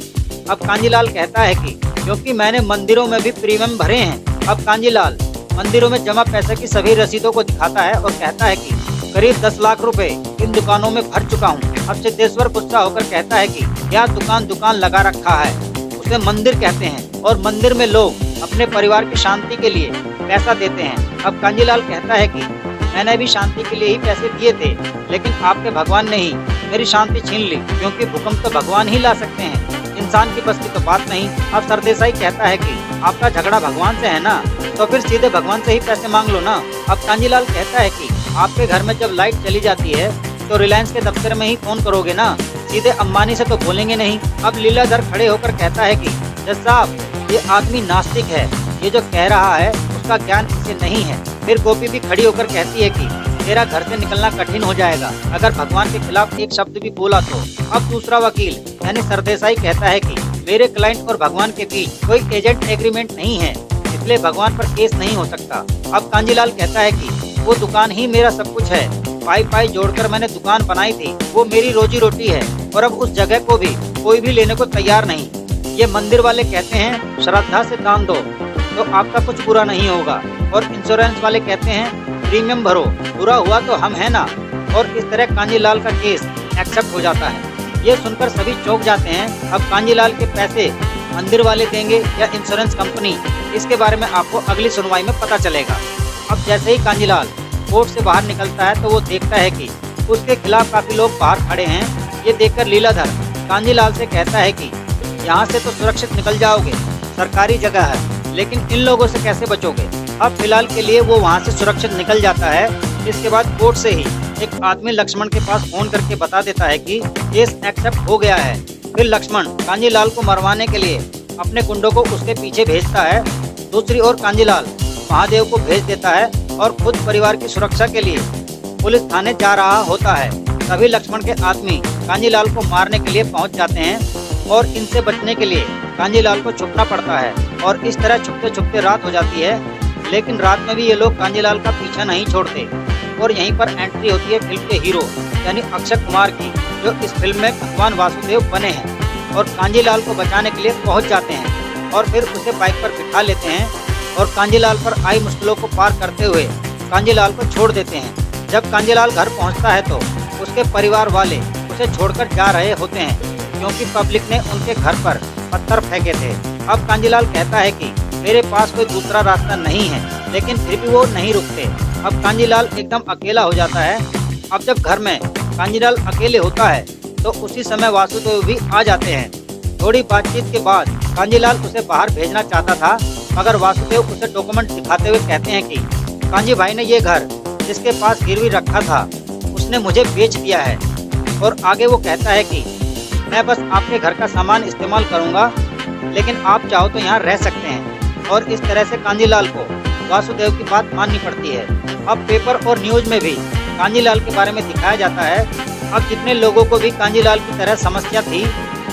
अब कांजीलाल कहता है कि क्योंकि मैंने मंदिरों में भी प्रीमियम भरे हैं। अब कांजीलाल मंदिरों में जमा पैसे की सभी रसीदों को दिखाता है और कहता है कि करीब 10 लाख रुपए इन दुकानों में भर चुका हूँ। अब सिद्धेश्वर गुस्सा होकर कहता है कि क्या दुकान लगा रखा है, उसे मंदिर कहते हैं और मंदिर में लोग अपने परिवार की शांति के लिए पैसा देते हैं। अब कांजीलाल कहता है कि मैंने भी शांति के लिए ही पैसे दिए थे, लेकिन आपके भगवान ने ही मेरी शांति छीन ली, क्योंकि भूकंप तो भगवान ही ला सकते हैं, इंसान की बस की तो बात नहीं। अब सरदेसाई कहता है कि आपका झगड़ा भगवान से है ना, तो फिर सीधे भगवान से ही पैसे मांग लो ना। अब कांजीलाल कहता है कि आपके घर में जब लाइट चली जाती है तो रिलायंस के दफ्तर में ही फोन करोगे ना, सीधे अंबानी से तो बोलेंगे नहीं। अब लीलाधर खड़े होकर कहता है कि जज साहब ये आदमी नास्तिक है, ये जो कह रहा है उसका ज्ञान इसे नहीं है। फिर गोपी भी खड़ी होकर कहती है कि तेरा घर से निकलना कठिन हो जाएगा अगर भगवान के खिलाफ एक शब्द भी बोला तो। अब दूसरा वकील यानी सरदेसाई कहता है कि मेरे क्लाइंट और भगवान के बीच कोई एजेंट एग्रीमेंट नहीं है, इसलिए भगवान पर केस नहीं हो सकता। अब कांजीलाल कहता है कि वो दुकान ही मेरा सब कुछ है, पाई जोड़कर मैंने दुकान बनाई थी, वो मेरी रोजी रोटी है और अब उस जगह को भी कोई भी लेने को तैयार नहीं। ये मंदिर वाले कहते हैं श्रद्धा से दान दो तो आपका कुछ बुरा नहीं होगा, और इंश्योरेंस वाले कहते हैं प्रीमियम भरो, बुरा हुआ तो हम है ना। और इस तरह कांजीलाल का केस एक्सेप्ट हो जाता है। ये सुनकर सभी चौंक जाते हैं। अब कांजीलाल के पैसे मंदिर वाले देंगे या इंश्योरेंस कंपनी, इसके बारे में आपको अगली सुनवाई में पता चलेगा। अब जैसे ही कांजीलाल कोर्ट से बाहर निकलता है तो वो देखता है कि उसके खिलाफ काफी लोग बाहर खड़े हैं। ये देखकर लीलाधर कांजीलाल से कहता है कि यहाँ से तो सुरक्षित निकल जाओगे, सरकारी जगह है, लेकिन इन लोगों से कैसे बचोगे। अब फिलहाल के लिए वो वहाँ से सुरक्षित निकल जाता है। इसके बाद कोर्ट से ही एक आदमी लक्ष्मण के पास फोन करके बता देता है कि केस एक्सेप्ट हो गया है। फिर लक्ष्मण कांजीलाल को मरवाने के लिए अपने गुंडों को उसके पीछे भेजता है। दूसरी ओर कांजीलाल महादेव को भेज देता है और खुद परिवार की सुरक्षा के लिए पुलिस थाने जा रहा होता है। तभी लक्ष्मण के आदमी कांजीलाल को मारने के लिए पहुंच जाते हैं और इनसे बचने के लिए कांजीलाल को छुपना पड़ता है और इस तरह छुपते छुपते रात हो जाती है। लेकिन रात में भी ये लोग कांजीलाल का पीछा नहीं छोड़ते और यहीं पर एंट्री होती है फिल्म के हीरो यानी अक्षय कुमार की, जो इस फिल्म में भगवान वासुदेव बने हैं और कांजीलाल को बचाने के लिए पहुंच जाते हैं और फिर उसे बाइक पर बिठा लेते हैं और कांजीलाल पर आई मुश्किलों को पार करते हुए कांजीलाल को छोड़ देते हैं। जब कांजीलाल घर पहुंचता है तो उसके परिवार वाले उसे छोड़कर जा रहे होते हैं क्योंकि पब्लिक ने उनके घर पर पत्थर फेंके थे। अब कांजीलाल कहता है कि मेरे पास कोई दूसरा रास्ता नहीं है, लेकिन फिर भी वो नहीं रुकते। अब कांजीलाल एकदम अकेला हो जाता है। अब जब घर में कांजीलाल अकेले होता है तो उसी समय वासुदेव भी आ जाते हैं। थोड़ी बातचीत के बाद कांजीलाल उसे बाहर भेजना चाहता था, मगर वासुदेव उसे डॉक्यूमेंट दिखाते हुए कहते हैं कि कांजी भाई ने ये घर जिसके पास गिरवी रखा था उसने मुझे बेच दिया है। और आगे वो कहता है कि मैं बस आपके घर का सामान इस्तेमाल करूंगा, लेकिन आप चाहो तो यहाँ रह सकते हैं। और इस तरह से कांजीलाल को वासुदेव की बात माननी पड़ती है। अब पेपर और न्यूज में भी कांजीलाल के बारे में दिखाया जाता है। अब जितने लोगों को भी कांजीलाल की तरह समस्या थी,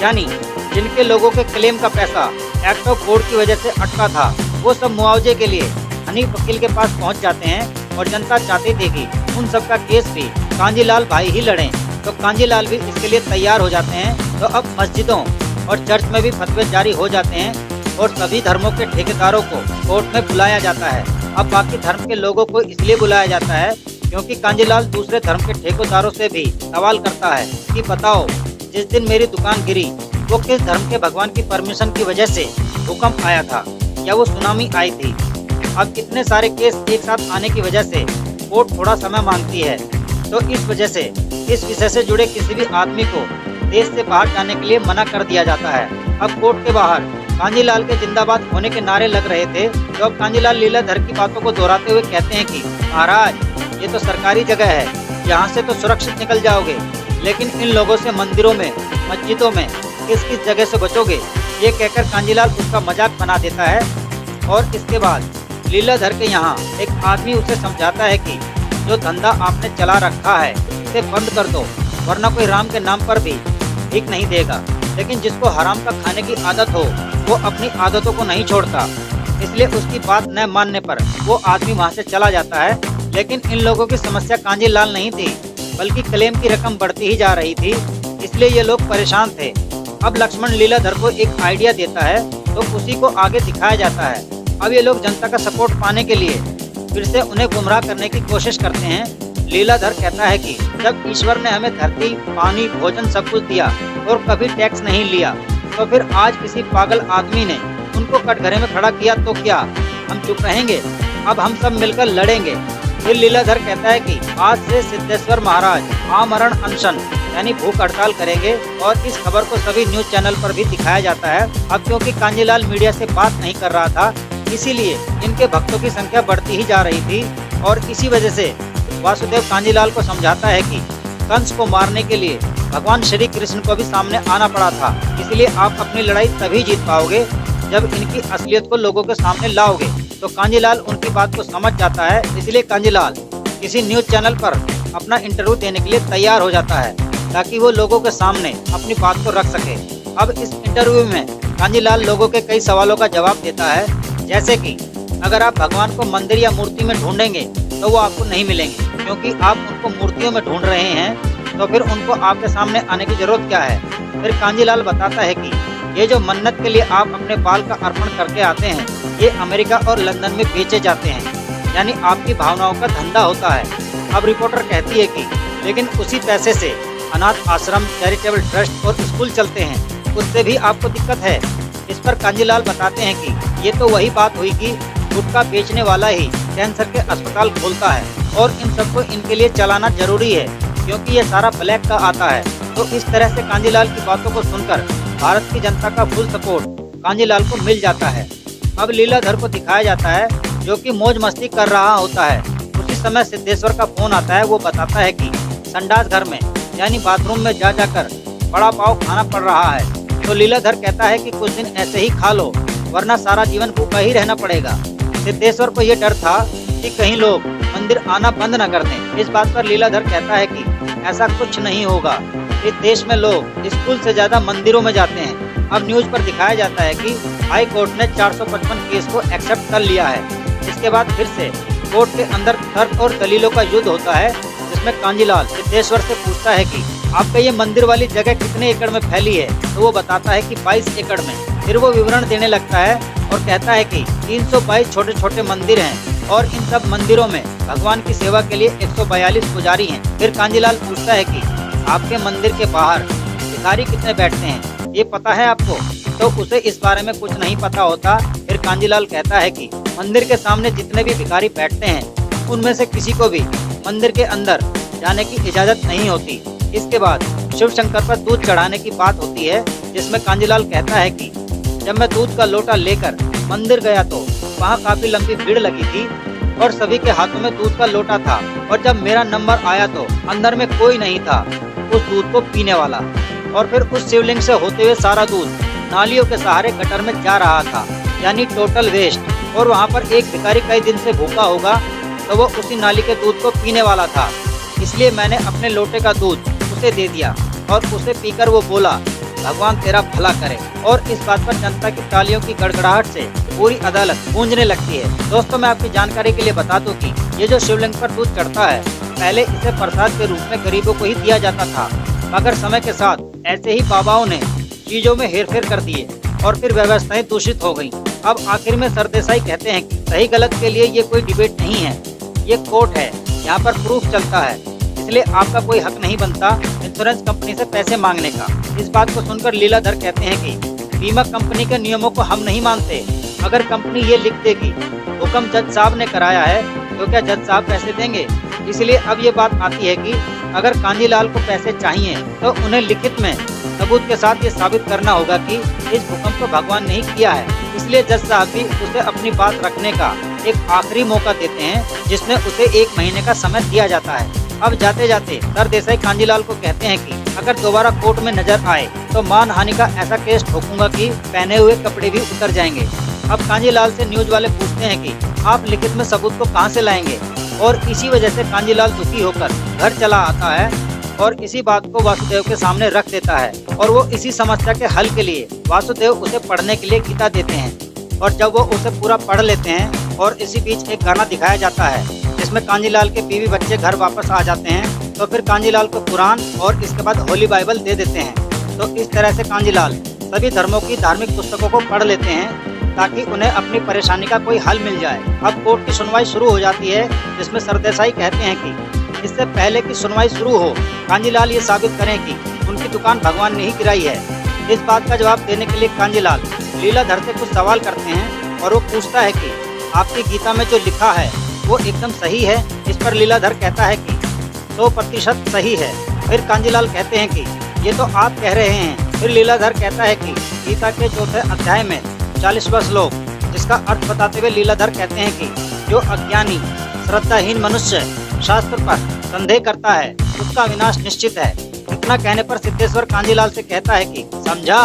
यानी जिनके लोगों के क्लेम का पैसा एक्ट ऑफ कोड की वजह से अटका था, वो सब मुआवजे के लिए हनीफ वकील के पास पहुंच जाते हैं और जनता चाहती थी कि उन सब का केस भी कांजीलाल भाई ही लड़ें, तो कांजीलाल भी इसके लिए तैयार हो जाते हैं। तो अब मस्जिदों और चर्च में भी फतवे जारी हो जाते हैं और सभी धर्मों के ठेकेदारों को कोर्ट में बुलाया जाता है। अब बाकी धर्म के लोगों को इसलिए बुलाया जाता है क्योंकि कांजीलाल दूसरे धर्म के ठेकेदारों से भी सवाल करता है कि बताओ, जिस दिन मेरी दुकान गिरी वो किस धर्म के भगवान की परमिशन की वजह से भूकंप आया था या वो सुनामी आई थी। अब इतने सारे केस एक साथ आने की वजह से कोर्ट थोड़ा समय मांगती है, तो इस वजह से इस विषय से जुड़े किसी भी आदमी को देश से बाहर जाने के लिए मना कर दिया जाता है। अब कोर्ट के बाहर कांजीलाल के जिंदाबाद होने के नारे लग रहे थे। तो अब कांजीलाल लीलाधर की बातों को दोहराते हुए कहते हैं कि महाराज, ये तो सरकारी जगह है, यहाँ से तो सुरक्षित निकल जाओगे, लेकिन इन लोगों से मंदिरों में मस्जिदों में किस किस जगह से बचोगे। ये कहकर कांजीलाल उसका मजाक बना देता है। और इसके बाद लीलाधर के यहाँ एक आदमी उसे समझाता है कि जो धंधा आपने चला रखा है इसे बंद कर दो, वरना कोई राम के नाम पर भी ठीक नहीं देगा। लेकिन जिसको हराम का खाने की आदत हो वो अपनी आदतों को नहीं छोड़ता, इसलिए उसकी बात न मानने पर वो आदमी वहाँ से चला जाता है। लेकिन इन लोगों की समस्या कांजीलाल नहीं थी, बल्कि क्लेम की रकम बढ़ती ही जा रही थी, इसलिए ये लोग परेशान थे। अब लक्ष्मण लीलाधर को एक आइडिया देता है तो उसी को आगे दिखाया जाता है। अब ये लोग जनता का सपोर्ट पाने के लिए फिर से उन्हें गुमराह करने की कोशिश करते हैं। लीलाधर कहता है कि जब ईश्वर ने हमें धरती, पानी, भोजन सब कुछ दिया और कभी टैक्स नहीं लिया, तो फिर आज किसी पागल आदमी ने उनको कटघरे में खड़ा किया तो क्या हम चुप रहेंगे? अब हम सब मिलकर लड़ेंगे। फिर लीलाधर कहता है कि आज से सिद्धेश्वर महाराज आमरण अनशन यानी भूख हड़ताल करेंगे और इस खबर को सभी न्यूज चैनल पर भी दिखाया जाता है। अब क्योंकि कांजीलाल मीडिया से बात नहीं कर रहा था, इसीलिए इनके भक्तों की संख्या बढ़ती ही जा रही थी। और इसी वजह से वासुदेव कांजीलाल को समझाता है कि कंस को मारने के लिए भगवान श्री कृष्ण को भी सामने आना पड़ा था, इसलिए आप अपनी लड़ाई तभी जीत पाओगे जब इनकी असलियत को लोगों के सामने लाओगे। तो कांजीलाल उनकी बात को समझ जाता है, इसलिए कांजीलाल किसी न्यूज चैनल पर अपना इंटरव्यू देने के लिए तैयार हो जाता है ताकि वो लोगों के सामने अपनी बात को रख सके। अब इस इंटरव्यू में कांजीलाल लोगों के कई सवालों का जवाब देता है, जैसे कि अगर आप भगवान को मंदिर या मूर्ति में ढूंढेंगे तो वो आपको नहीं मिलेंगे, क्योंकि आप उनको मूर्तियों में ढूंढ रहे हैं, तो फिर उनको आपके सामने आने की जरूरत क्या है। फिर कांजीलाल बताता है कि ये जो मन्नत के लिए आप अपने बाल का अर्पण करके आते हैं, ये अमेरिका और लंदन में बेचे जाते हैं, यानी आपकी भावनाओं का धंधा होता है। अब रिपोर्टर कहती है कि लेकिन उसी पैसे से अनाथ आश्रम, चैरिटेबल ट्रस्ट और स्कूल चलते हैं, उससे भी आपको दिक्कत है। इस पर कांजीलाल बताते हैं कि ये तो वही बात हुई कि गुटखा बेचने वाला ही कैंसर के अस्पताल खोलता है और इन सबको इनके लिए चलाना जरूरी है क्योंकि ये सारा ब्लैक का आता है। तो इस तरह से कांजीलाल की बातों को सुनकर भारत की जनता का फुल सपोर्ट कांजीलाल को मिल जाता है। अब लीलाधर को दिखाया जाता है जो कि मौज मस्ती कर रहा होता है। उसी समय सिद्धेश्वर का फोन आता है। वो बताता है कि संडास घर में यानी बाथरूम में जा जाकर बड़ा पाव खाना पड़ रहा है। तो लीलाधर कहता है कि कुछ दिन ऐसे ही खा लो वरना सारा जीवन भूखा ही रहना पड़ेगा। सिद्धेश्वर को ये डर था कि कहीं लोग मंदिर आना बंद न कर दें। इस बात पर लीलाधर कहता है कि ऐसा कुछ नहीं होगा। इस देश में लोग स्कूल से ज्यादा मंदिरों में जाते हैं। अब न्यूज पर दिखाया जाता है कि हाई कोर्ट ने 455 केस को एक्सेप्ट कर लिया है। इसके बाद फिर से कोर्ट के अंदर तर्क और दलीलों का युद्ध होता है जिसमें कांजीलाल सिद्धेश्वर से पूछता है कि आपका ये मंदिर वाली जगह कितने एकड़ में फैली है। तो वो बताता है कि 22 एकड़ में। फिर वो विवरण देने लगता है और कहता है कि 322 छोटे छोटे मंदिर हैं और इन सब मंदिरों में भगवान की सेवा के लिए 142 पुजारी हैं। फिर कांजीलाल पूछता है कि आपके मंदिर के बाहर भिखारी कितने बैठते हैं, ये पता है आपको? तो उसे इस बारे में कुछ नहीं पता होता। फिर कांजीलाल कहता है कि मंदिर के सामने जितने भी भिखारी बैठते हैं उनमें से किसी को भी मंदिर के अंदर जाने की इजाजत नहीं होती। इसके बाद शिव शंकर पर दूध चढ़ाने की बात होती है जिसमें कांजीलाल कहता है कि जब मैं दूध का लोटा लेकर मंदिर गया तो वहाँ काफी लंबी भीड़ लगी थी और सभी के हाथों में दूध का लोटा था और जब मेरा नंबर आया तो अंदर में कोई नहीं था उस दूध को पीने वाला। और फिर उस शिवलिंग से होते हुए सारा दूध नालियों के सहारे गटर में जा रहा था यानी टोटल वेस्ट। और वहाँ पर एक भिखारी कई दिन से भूखा होगा तो वो उसी नाली के दूध को पीने वाला था। इसलिए मैंने अपने लोटे का दूध उसे दे दिया और उसे पीकर वो बोला भगवान तेरा भला करे। और इस बात पर जनता की तालियों की गड़गड़ाहट से पूरी अदालत गूंजने लगती है। दोस्तों मैं आपकी जानकारी के लिए बता दूं कि ये जो शिवलिंग पर दूध चढ़ता है पहले इसे प्रसाद के रूप में गरीबों को ही दिया जाता था, मगर समय के साथ ऐसे ही बाबाओं ने चीजों में हेरफेर कर दिए और फिर व्यवस्थाएं दूषित हो गयी। अब आखिर में सरदेसाई कहते हैं कि सही गलत के लिए ये कोई डिबेट नहीं है, ये कोर्ट है, यहाँ पर प्रूफ चलता है, इसलिए आपका कोई हक नहीं बनता इंश्योरेंस कंपनी से पैसे मांगने का। इस बात को सुनकर लीलाधर कहते हैं कि बीमा कंपनी के नियमों को हम नहीं मानते। अगर कंपनी ये लिख देगी हुक्म जज साहब ने कराया है तो क्या जज साहब पैसे देंगे? इसलिए अब ये बात आती है कि अगर कांजीलाल को पैसे चाहिए तो उन्हें लिखित में सबूत के साथ ये साबित करना होगा कि इस भूकंप को भगवान ने किया है। इसलिए जज साहब भी उसे अपनी बात रखने का एक आखिरी मौका देते हैं जिसमें उसे 1 महीने का समय दिया जाता है। अब जाते जाते सरदेसाई कांजीलाल को कहते हैं कि अगर दोबारा कोर्ट में नजर आए तो मानहानि का ऐसा केस ठोकूंगा कि पहने हुए कपड़े भी उतर जाएंगे। अब कांजीलाल से न्यूज वाले पूछते हैं कि आप लिखित में सबूत को कहां से लाएंगे, और इसी वजह से कांजीलाल दुखी होकर घर चला आता है और इसी बात को वासुदेव के सामने रख देता है। और वो इसी समस्या के हल के लिए वासुदेव उसे पढ़ने के लिए गीता देते हैं और जब वो उसे पूरा पढ़ लेते हैं और इसी बीच एक गाना दिखाया जाता है जिसमें कांजीलाल के बीवी बच्चे घर वापस आ जाते हैं तो फिर कांजीलाल को कुरान और इसके बाद होली बाइबल दे देते हैं। तो इस तरह से कांजीलाल सभी धर्मों की धार्मिक पुस्तकों को पढ़ लेते हैं ताकि उन्हें अपनी परेशानी का कोई हल मिल जाए। अब कोर्ट की सुनवाई शुरू हो जाती है जिसमें सरदेसाई कहते हैं कि इससे पहले कि सुनवाई शुरू हो कांजीलाल ये साबित करें कि उनकी दुकान भगवान ने ही गिराई है। इस बात का जवाब देने के लिए कांजीलाल लीलाधर से कुछ सवाल करते हैं और वो पूछता है कि आपकी गीता में जो लिखा है वो एकदम सही है? इस पर लीलाधर कहता है कि 100% सही है। फिर कांजीलाल कहते हैं कि ये तो आप कह रहे हैं। फिर लीलाधर कहता है कि गीता के 4थे अध्याय में 40वां श्लोक, जिसका अर्थ बताते हुए लीलाधर कहते हैं कि जो अज्ञानी श्रद्धाहीन मनुष्य शास्त्र पर संदेह करता है उसका विनाश निश्चित है। इतना कहने पर सिद्धेश्वर कांजीलाल से कहता है कि समझा।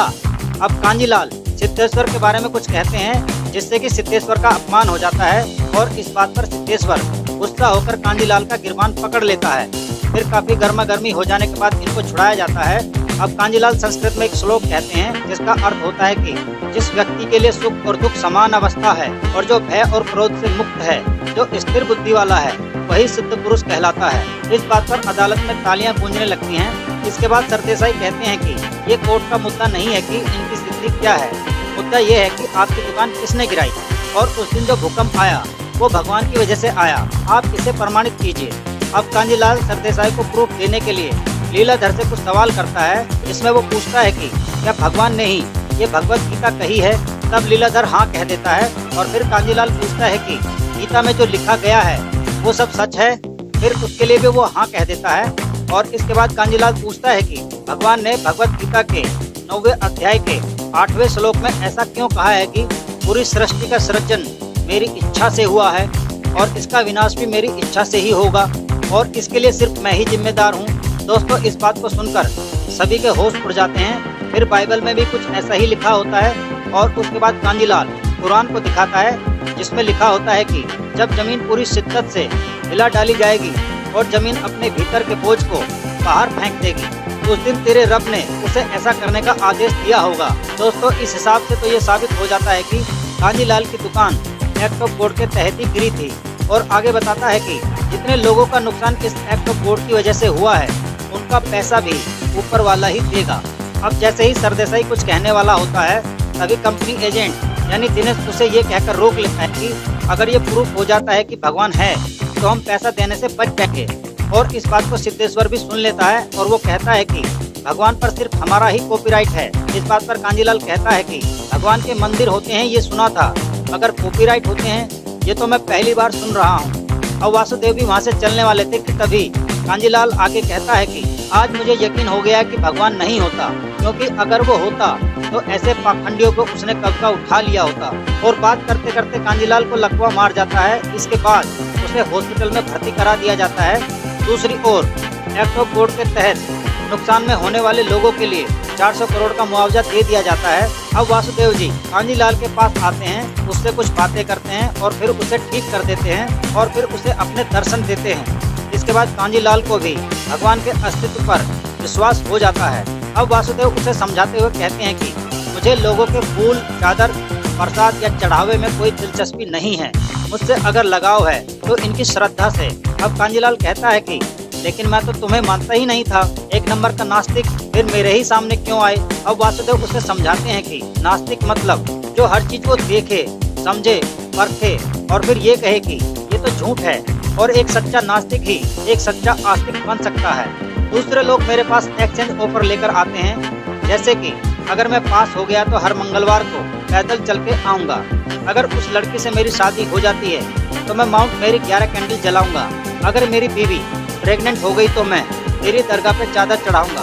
अब कांजीलाल सिद्धेश्वर के बारे में कुछ कहते हैं जिससे कि सिद्धेश्वर का अपमान हो जाता है और इस बात पर सिद्धेश्वर गुस्सा होकर कांजीलाल का गिरबान पकड़ लेता है। फिर काफी गर्मा गर्मी हो जाने के बाद इनको छुड़ाया जाता है। अब कांजीलाल संस्कृत में एक श्लोक कहते हैं जिसका अर्थ होता है कि जिस व्यक्ति के लिए सुख और दुख समान अवस्था है और जो भय और क्रोध से मुक्त है, जो स्थिर बुद्धि वाला है, वही सिद्ध पुरुष कहलाता है। इस बात पर अदालत में तालियां गूंजने लगती हैं। इसके बाद सरदेसाई कहते हैं कि ये कोर्ट का मुद्दा नहीं है कि इनकी सिद्धि क्या है, मुद्दा ये है कि आपकी दुकान किसने गिराई और उस दिन जो भूकंप आया वो भगवान की वजह से आया, आप इसे प्रमाणित कीजिए। अब कांजीलाल सरदेसाई को प्रूफ देने के लिए लीलाधर से कुछ सवाल करता है, जिसमें वो पूछता है कि क्या भगवान ने ही ये भगवत गीता कही है। तब लीलाधर हाँ कह देता है और फिर कांजीलाल पूछता है कि गीता में जो लिखा गया है वो सब सच है। फिर उसके लिए भी वो हाँ कह देता है और इसके बाद कांजीलाल पूछता है कि भगवान ने भगवत गीता के 9वें अध्याय के 8वें श्लोक में ऐसा क्यों कहा है कि पूरी सृष्टि का सृजन मेरी इच्छा से हुआ है और इसका विनाश भी मेरी इच्छा से ही होगा और इसके लिए सिर्फ मैं ही जिम्मेदार हूँ। दोस्तों, इस बात को सुनकर सभी के होश उड़ जाते हैं। फिर बाइबल में भी कुछ ऐसा ही लिखा होता है और उसके बाद कांजीलाल कुरान को दिखाता है, जिसमें लिखा होता है कि जब जमीन पूरी शिद्दत से हिला डाली जाएगी और जमीन अपने भीतर के बोझ को बाहर फेंक देगी, उस दिन तेरे रब ने उसे ऐसा करने का आदेश दिया होगा। दोस्तों, इस हिसाब से तो ये साबित हो जाता है कि कांजीलाल की दुकान एक्ट ऑफ गॉड के तहत ही गिरी थी। और आगे बताता है कि जितने लोगों का नुकसान इस एक्ट ऑफ गॉड की वजह से हुआ है, उनका पैसा भी ऊपर वाला ही देगा। अब जैसे ही सरदेसाई कुछ कहने वाला होता है, तभी कंपनी एजेंट यानी दिनेश उसे ये कहकर रोक लेता है कि अगर ये प्रूफ हो जाता है कि भगवान है तो हम पैसा देने से बच जाएंगे। और इस बात को सिद्धेश्वर भी सुन लेता है और वो कहता है कि भगवान पर सिर्फ हमारा ही कॉपीराइट है। इस बात पर कांजीलाल कहता है कि भगवान के मंदिर होते हैं ये सुना था, मगर कॉपीराइट होते हैं ये तो मैं पहली बार सुन रहा हूँ। अब वासुदेव भी वहाँ से चलने वाले थे कि तभी कांजीलाल आगे कहता है कि आज मुझे यकीन हो गया कि भगवान नहीं होता, क्योंकि अगर वो होता तो ऐसे पाखंडियों को उसने कब का उठा लिया होता। और बात करते करते कांजीलाल को लकवा मार जाता है। इसके बाद उसे हॉस्पिटल में भर्ती करा दिया जाता है। दूसरी ओर एक्ट ऑफ गॉड के तहत नुकसान में होने वाले लोगों के लिए 400 करोड़ का मुआवजा दे दिया जाता है। अब वासुदेव जी कांजीलाल के पास आते हैं, उससे कुछ बातें करते हैं और फिर उसे ठीक कर देते हैं और फिर उसे अपने दर्शन देते हैं। इसके बाद कांजीलाल को भी भगवान के अस्तित्व पर विश्वास हो जाता है। अब वासुदेव उसे समझाते हुए कहते हैं कि मुझे लोगों के फूल, चादर, प्रसाद या चढ़ावे में कोई दिलचस्पी नहीं है, मुझसे अगर लगाव है तो इनकी श्रद्धा से। अब कांजीलाल कहता है कि लेकिन मैं तो तुम्हें मानता ही नहीं था, एक नंबर का नास्तिक, फिर मेरे ही सामने क्यों आए। अब वासुदेव उसे समझाते हैं कि नास्तिक मतलब जो हर चीज को देखे, समझे, परखे और फिर ये कहे कि ये तो झूठ है, और एक सच्चा नास्तिक ही एक सच्चा आस्तिक बन सकता है। दूसरे लोग मेरे पास एक्सचेंज ऑफर लेकर आते हैं, जैसे कि अगर मैं पास हो गया तो हर मंगलवार को पैदल चल के आऊँगा, अगर उस लड़की से मेरी शादी हो जाती है तो मैं माउंट मेरी 11 कैंडल जलाऊंगा, अगर मेरी बीवी प्रेग्नेंट हो गई तो मैं तेरी दरगाह पे चादर चढ़ाऊंगा।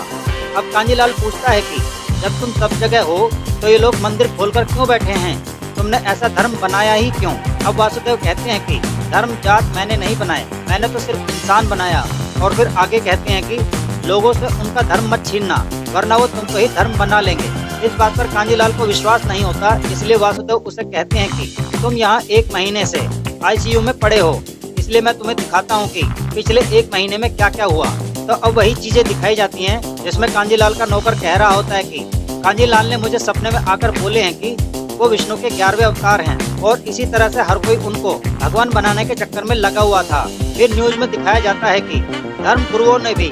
अब कांजीलाल पूछता है कि जब तुम सब जगह हो तो ये लोग मंदिर खोलकर क्यों बैठे हैं, तुमने ऐसा धर्म बनाया ही क्यों। अब वासुदेव कहते हैं कि धर्म जात मैंने नहीं बनाए, मैंने तो सिर्फ इंसान बनाया। और फिर आगे कहते हैं कि लोगों से उनका धर्म मत छीनना, वरना वो तुमको ही धर्म बना लेंगे। इस बात पर कांजीलाल को विश्वास नहीं होता, इसलिए वासुदेव उसे कहते हैं कि तुम यहाँ 1 महीने से ICU में पड़े हो, इसलिए मैं तुम्हें दिखाता हूँ कि पिछले 1 महीने में क्या क्या हुआ। तो अब वही चीजें दिखाई जाती हैं, जिसमें कांजीलाल का नौकर कह रहा होता है कि कांजीलाल ने मुझे सपने में आकर बोले हैं कि वो विष्णु के 11वें अवतार हैं और इसी तरह से हर कोई उनको भगवान बनाने के चक्कर में लगा हुआ था। फिर न्यूज में दिखाया जाता है कि धर्म गुरुओं ने भी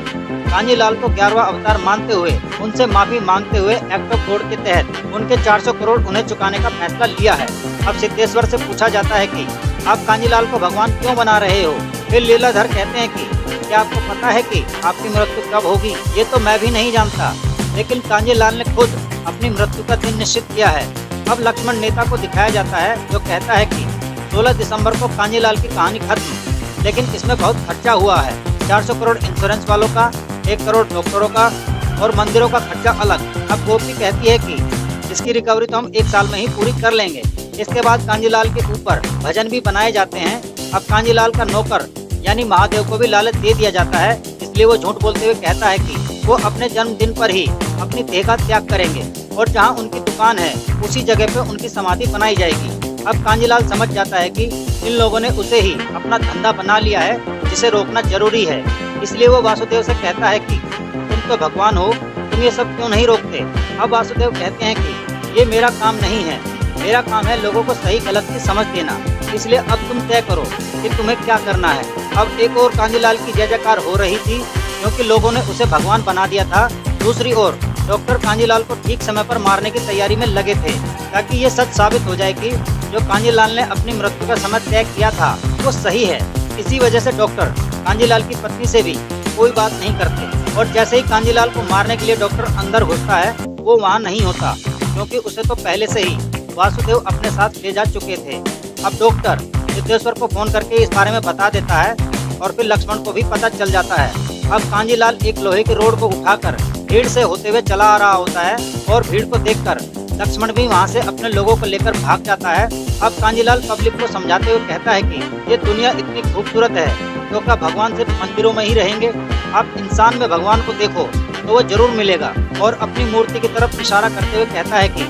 कांजीलाल को 11वां अवतार मानते हुए उनसे माफी मांगते हुए एक्ट ऑफ गॉड के तहत उनके 400 करोड़ उन्हें चुकाने का फैसला लिया है। अब सिद्धेश्वर से पूछा जाता है कि आप कांजीलाल को भगवान क्यों बना रहे हो। फिर लीलाधर कहते हैं कि क्या आपको पता है कि आपकी मृत्यु कब होगी। ये तो मैं भी नहीं जानता, लेकिन कांजीलाल ने खुद अपनी मृत्यु का दिन निश्चित किया है। अब लक्ष्मण नेता को दिखाया जाता है, जो कहता है कि 16 दिसंबर को कांजीलाल की कहानी खत्म, लेकिन इसमें बहुत खर्चा हुआ है। 400 करोड़ इंश्योरेंस वालों का, 1 करोड़ डॉक्टरों का और मंदिरों का खर्चा अलग। अब गोपी कहती है कि इसकी रिकवरी तो हम 1 साल में ही पूरी कर लेंगे। इसके बाद कांजीलाल के ऊपर भजन भी बनाए जाते हैं। अब कांजीलाल का नौकर यानी महादेव को भी लालच दे दिया जाता है, इसलिए वो झूठ बोलते हुए कहता है कि वो अपने जन्मदिन पर ही अपनी देह का त्याग करेंगे और जहाँ उनकी दुकान है उसी जगह पे उनकी समाधि बनाई जाएगी। अब कांजीलाल समझ जाता है कि इन लोगों ने उसे ही अपना धंधा बना लिया है, जिसे रोकना जरूरी है। इसलिए वो वासुदेव से कहता है कि तुम तो भगवान हो, तुम ये सब क्यों नहीं रोकते। अब वासुदेव कहते हैं कि ये मेरा काम नहीं है, मेरा काम है लोगों को सही गलत की समझ देना, इसलिए अब तुम तय करो कि तुम्हें क्या करना है। अब एक और कांजीलाल की जय जयकार हो रही थी, क्योंकि लोगों ने उसे भगवान बना दिया था। दूसरी ओर डॉक्टर कांजीलाल को ठीक समय पर मारने की तैयारी में लगे थे, ताकि ये सच साबित हो जाए कि जो कांजीलाल ने अपनी मृत्यु का समय तय किया था वो सही है। इसी वजह से डॉक्टर कांजीलाल की पत्नी से भी कोई बात नहीं करते। और जैसे ही कांजीलाल को मारने के लिए डॉक्टर अंदर घुसता है वो वहाँ नहीं होता, क्योंकि उसे तो पहले से ही वासुदेव अपने साथ ले जा चुके थे। अब डॉक्टर सिद्धेश्वर को फोन करके इस बारे में बता देता है और फिर लक्ष्मण को भी पता चल जाता है। अब कांजीलाल एक लोहे की रोड को उठाकर भीड़ से होते हुए चला आ रहा होता है और भीड़ को देखकर लक्ष्मण भी वहाँ से अपने लोगों को लेकर भाग जाता है। अब कांजीलाल पब्लिक को समझाते हुए कहता है कि ये दुनिया इतनी खूबसूरत है तो क्या भगवान सिर्फ मंदिरों में ही रहेंगे? आप इंसान में भगवान को देखो तो वो जरूर मिलेगा। और अपनी मूर्ति की तरफ इशारा करते हुए कहता है कि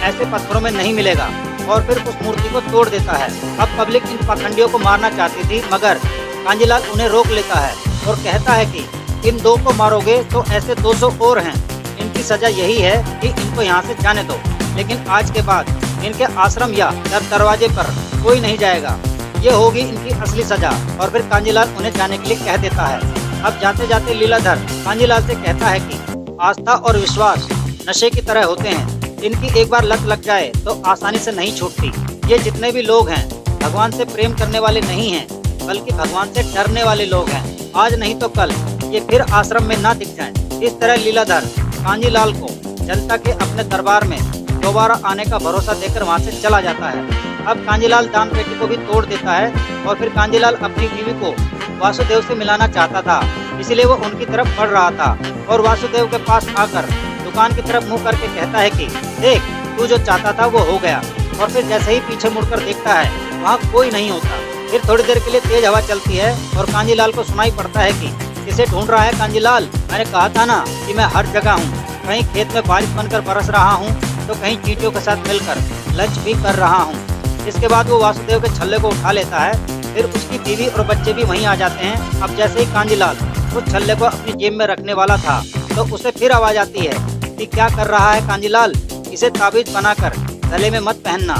ऐसे पत्थरों में नहीं मिलेगा, और फिर उस मूर्ति को तोड़ देता है। अब पब्लिक इन पाखंडियों को मारना चाहती थी, मगर कांजीलाल उन्हें रोक लेता है और कहता है कि इन दो को मारोगे तो ऐसे 200 और हैं, इनकी सजा यही है कि इनको यहाँ से जाने दो, लेकिन आज के बाद इनके आश्रम या दरवाजे पर कोई नहीं जाएगा, ये होगी इनकी असली सजा। और फिर कांजीलाल उन्हें जाने के लिए कह देता है। अब जाते जाते लीलाधर कांजीलाल से कहता है कि आस्था और विश्वास नशे की तरह होते हैं, इनकी एक बार लत लग जाए तो आसानी से नहीं छूटती। ये जितने भी लोग हैं भगवान से प्रेम करने वाले नहीं हैं, बल्कि भगवान से डरने वाले लोग हैं। आज नहीं तो कल ये फिर आश्रम में ना दिख जाएं। इस तरह लीलाधर कांजीलाल को जनता के अपने दरबार में दोबारा आने का भरोसा देकर वहाँ से चला जाता है। अब कांजीलाल दान पेटी को भी तोड़ देता है और फिर कांजीलाल अपनी बीवी को वासुदेव से मिलाना चाहता था, इसलिए वो उनकी तरफ बढ़ रहा था और वासुदेव के पास आकर दुकान की तरफ मुंह करके कहता है कि देख, तू जो चाहता था वो हो गया। और फिर जैसे ही पीछे मुड़कर देखता है वहाँ कोई नहीं होता। फिर थोड़ी देर के लिए तेज हवा चलती है और कांजीलाल को सुनाई पड़ता है कि किसे ढूंढ रहा है कांजीलाल? मैंने कहा था ना कि मैं हर जगह हूँ, कहीं खेत में बारिश बनकर बरस रहा हूँ तो कहीं चींटियों के साथ मिलकर लंच भी कर रहा हूँ। इसके बाद वो वासुदेव के छल्ले को उठा लेता है। फिर उसकी बीवी और बच्चे भी वहीं आ जाते हैं। अब जैसे ही कांजीलाल उस छल्ले को अपनी जेब में रखने वाला था तो उसे फिर आवाज आती है कि क्या कर रहा है कांजीलाल? इसे ताबीज बनाकर गले में मत पहनना,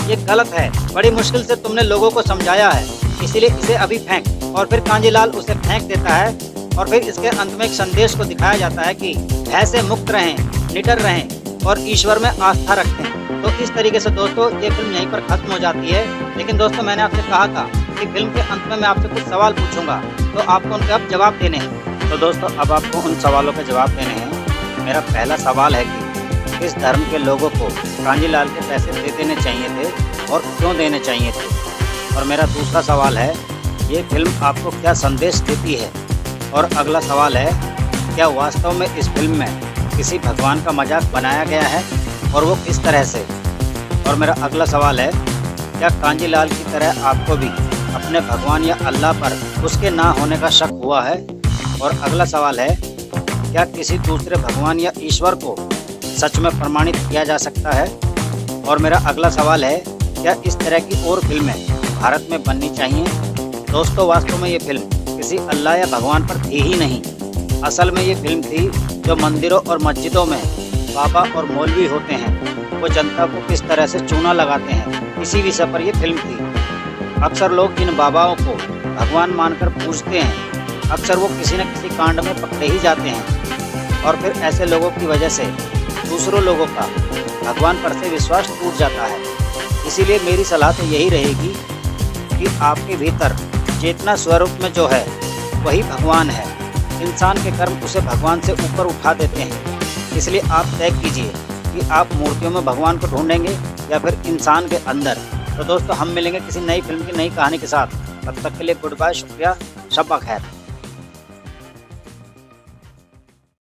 ये गलत है। बड़ी मुश्किल से तुमने लोगों को समझाया है, इसीलिए इसे अभी फेंक। और फिर कांजीलाल उसे फेंक देता है और फिर इसके अंत में एक संदेश को दिखाया जाता है कि भय से मुक्त रहें, निडर रहें और ईश्वर में आस्था रखें। तो इस तरीके से दोस्तों ये फिल्म यहीं पर खत्म हो जाती है। लेकिन दोस्तों मैंने आपसे कहा था कि फिल्म के अंत में मैं आपसे कुछ सवाल पूछूंगा, तो आपको उनके अब जवाब देने हैं। तो दोस्तों अब आपको उन सवालों के जवाब देने हैं। मेरा पहला सवाल है कि किस धर्म के लोगों को कांजीलाल के पैसे दे देने चाहिए थे और क्यों देने चाहिए थे? और मेरा दूसरा सवाल है, ये फिल्म आपको क्या संदेश देती है? और अगला सवाल है, क्या वास्तव में इस फिल्म में किसी भगवान का मजाक बनाया गया है और वो किस तरह से? और मेरा अगला सवाल है, क्या कांजीलाल की तरह आपको भी अपने भगवान या अल्लाह पर उसके ना होने का शक हुआ है? और अगला सवाल है, क्या किसी दूसरे भगवान या ईश्वर को सच में प्रमाणित किया जा सकता है? और मेरा अगला सवाल है, क्या इस तरह की और फिल्में भारत में बननी चाहिए? दोस्तों वास्तव में ये फिल्म किसी अल्लाह या भगवान पर थी ही नहीं। असल में ये फिल्म थी जो मंदिरों और मस्जिदों में बाबा और मौलवी होते हैं, वो जनता को किस तरह से चूना लगाते हैं, इसी विषय पर यह फिल्म थी। अक्सर लोग इन बाबाओं को भगवान मानकर पूजते हैं, अक्सर वो किसी न किसी कांड में पकड़े ही जाते हैं और फिर ऐसे लोगों की वजह से दूसरों लोगों का भगवान पर से विश्वास टूट जाता है। इसीलिए मेरी सलाह तो यही रहेगी कि आपके भीतर चेतना स्वरूप में जो है वही भगवान है। इंसान के कर्म उसे भगवान से ऊपर उठा देते हैं। इसलिए आप तय कीजिए कि आप मूर्तियों में भगवान को ढूंढेंगे या फिर इंसान के अंदर। तो दोस्तों हम मिलेंगे किसी नई फिल्म की नई कहानी के साथ। तब तक के लिए गुड बाय, शुक्रिया, शब्बा खैर।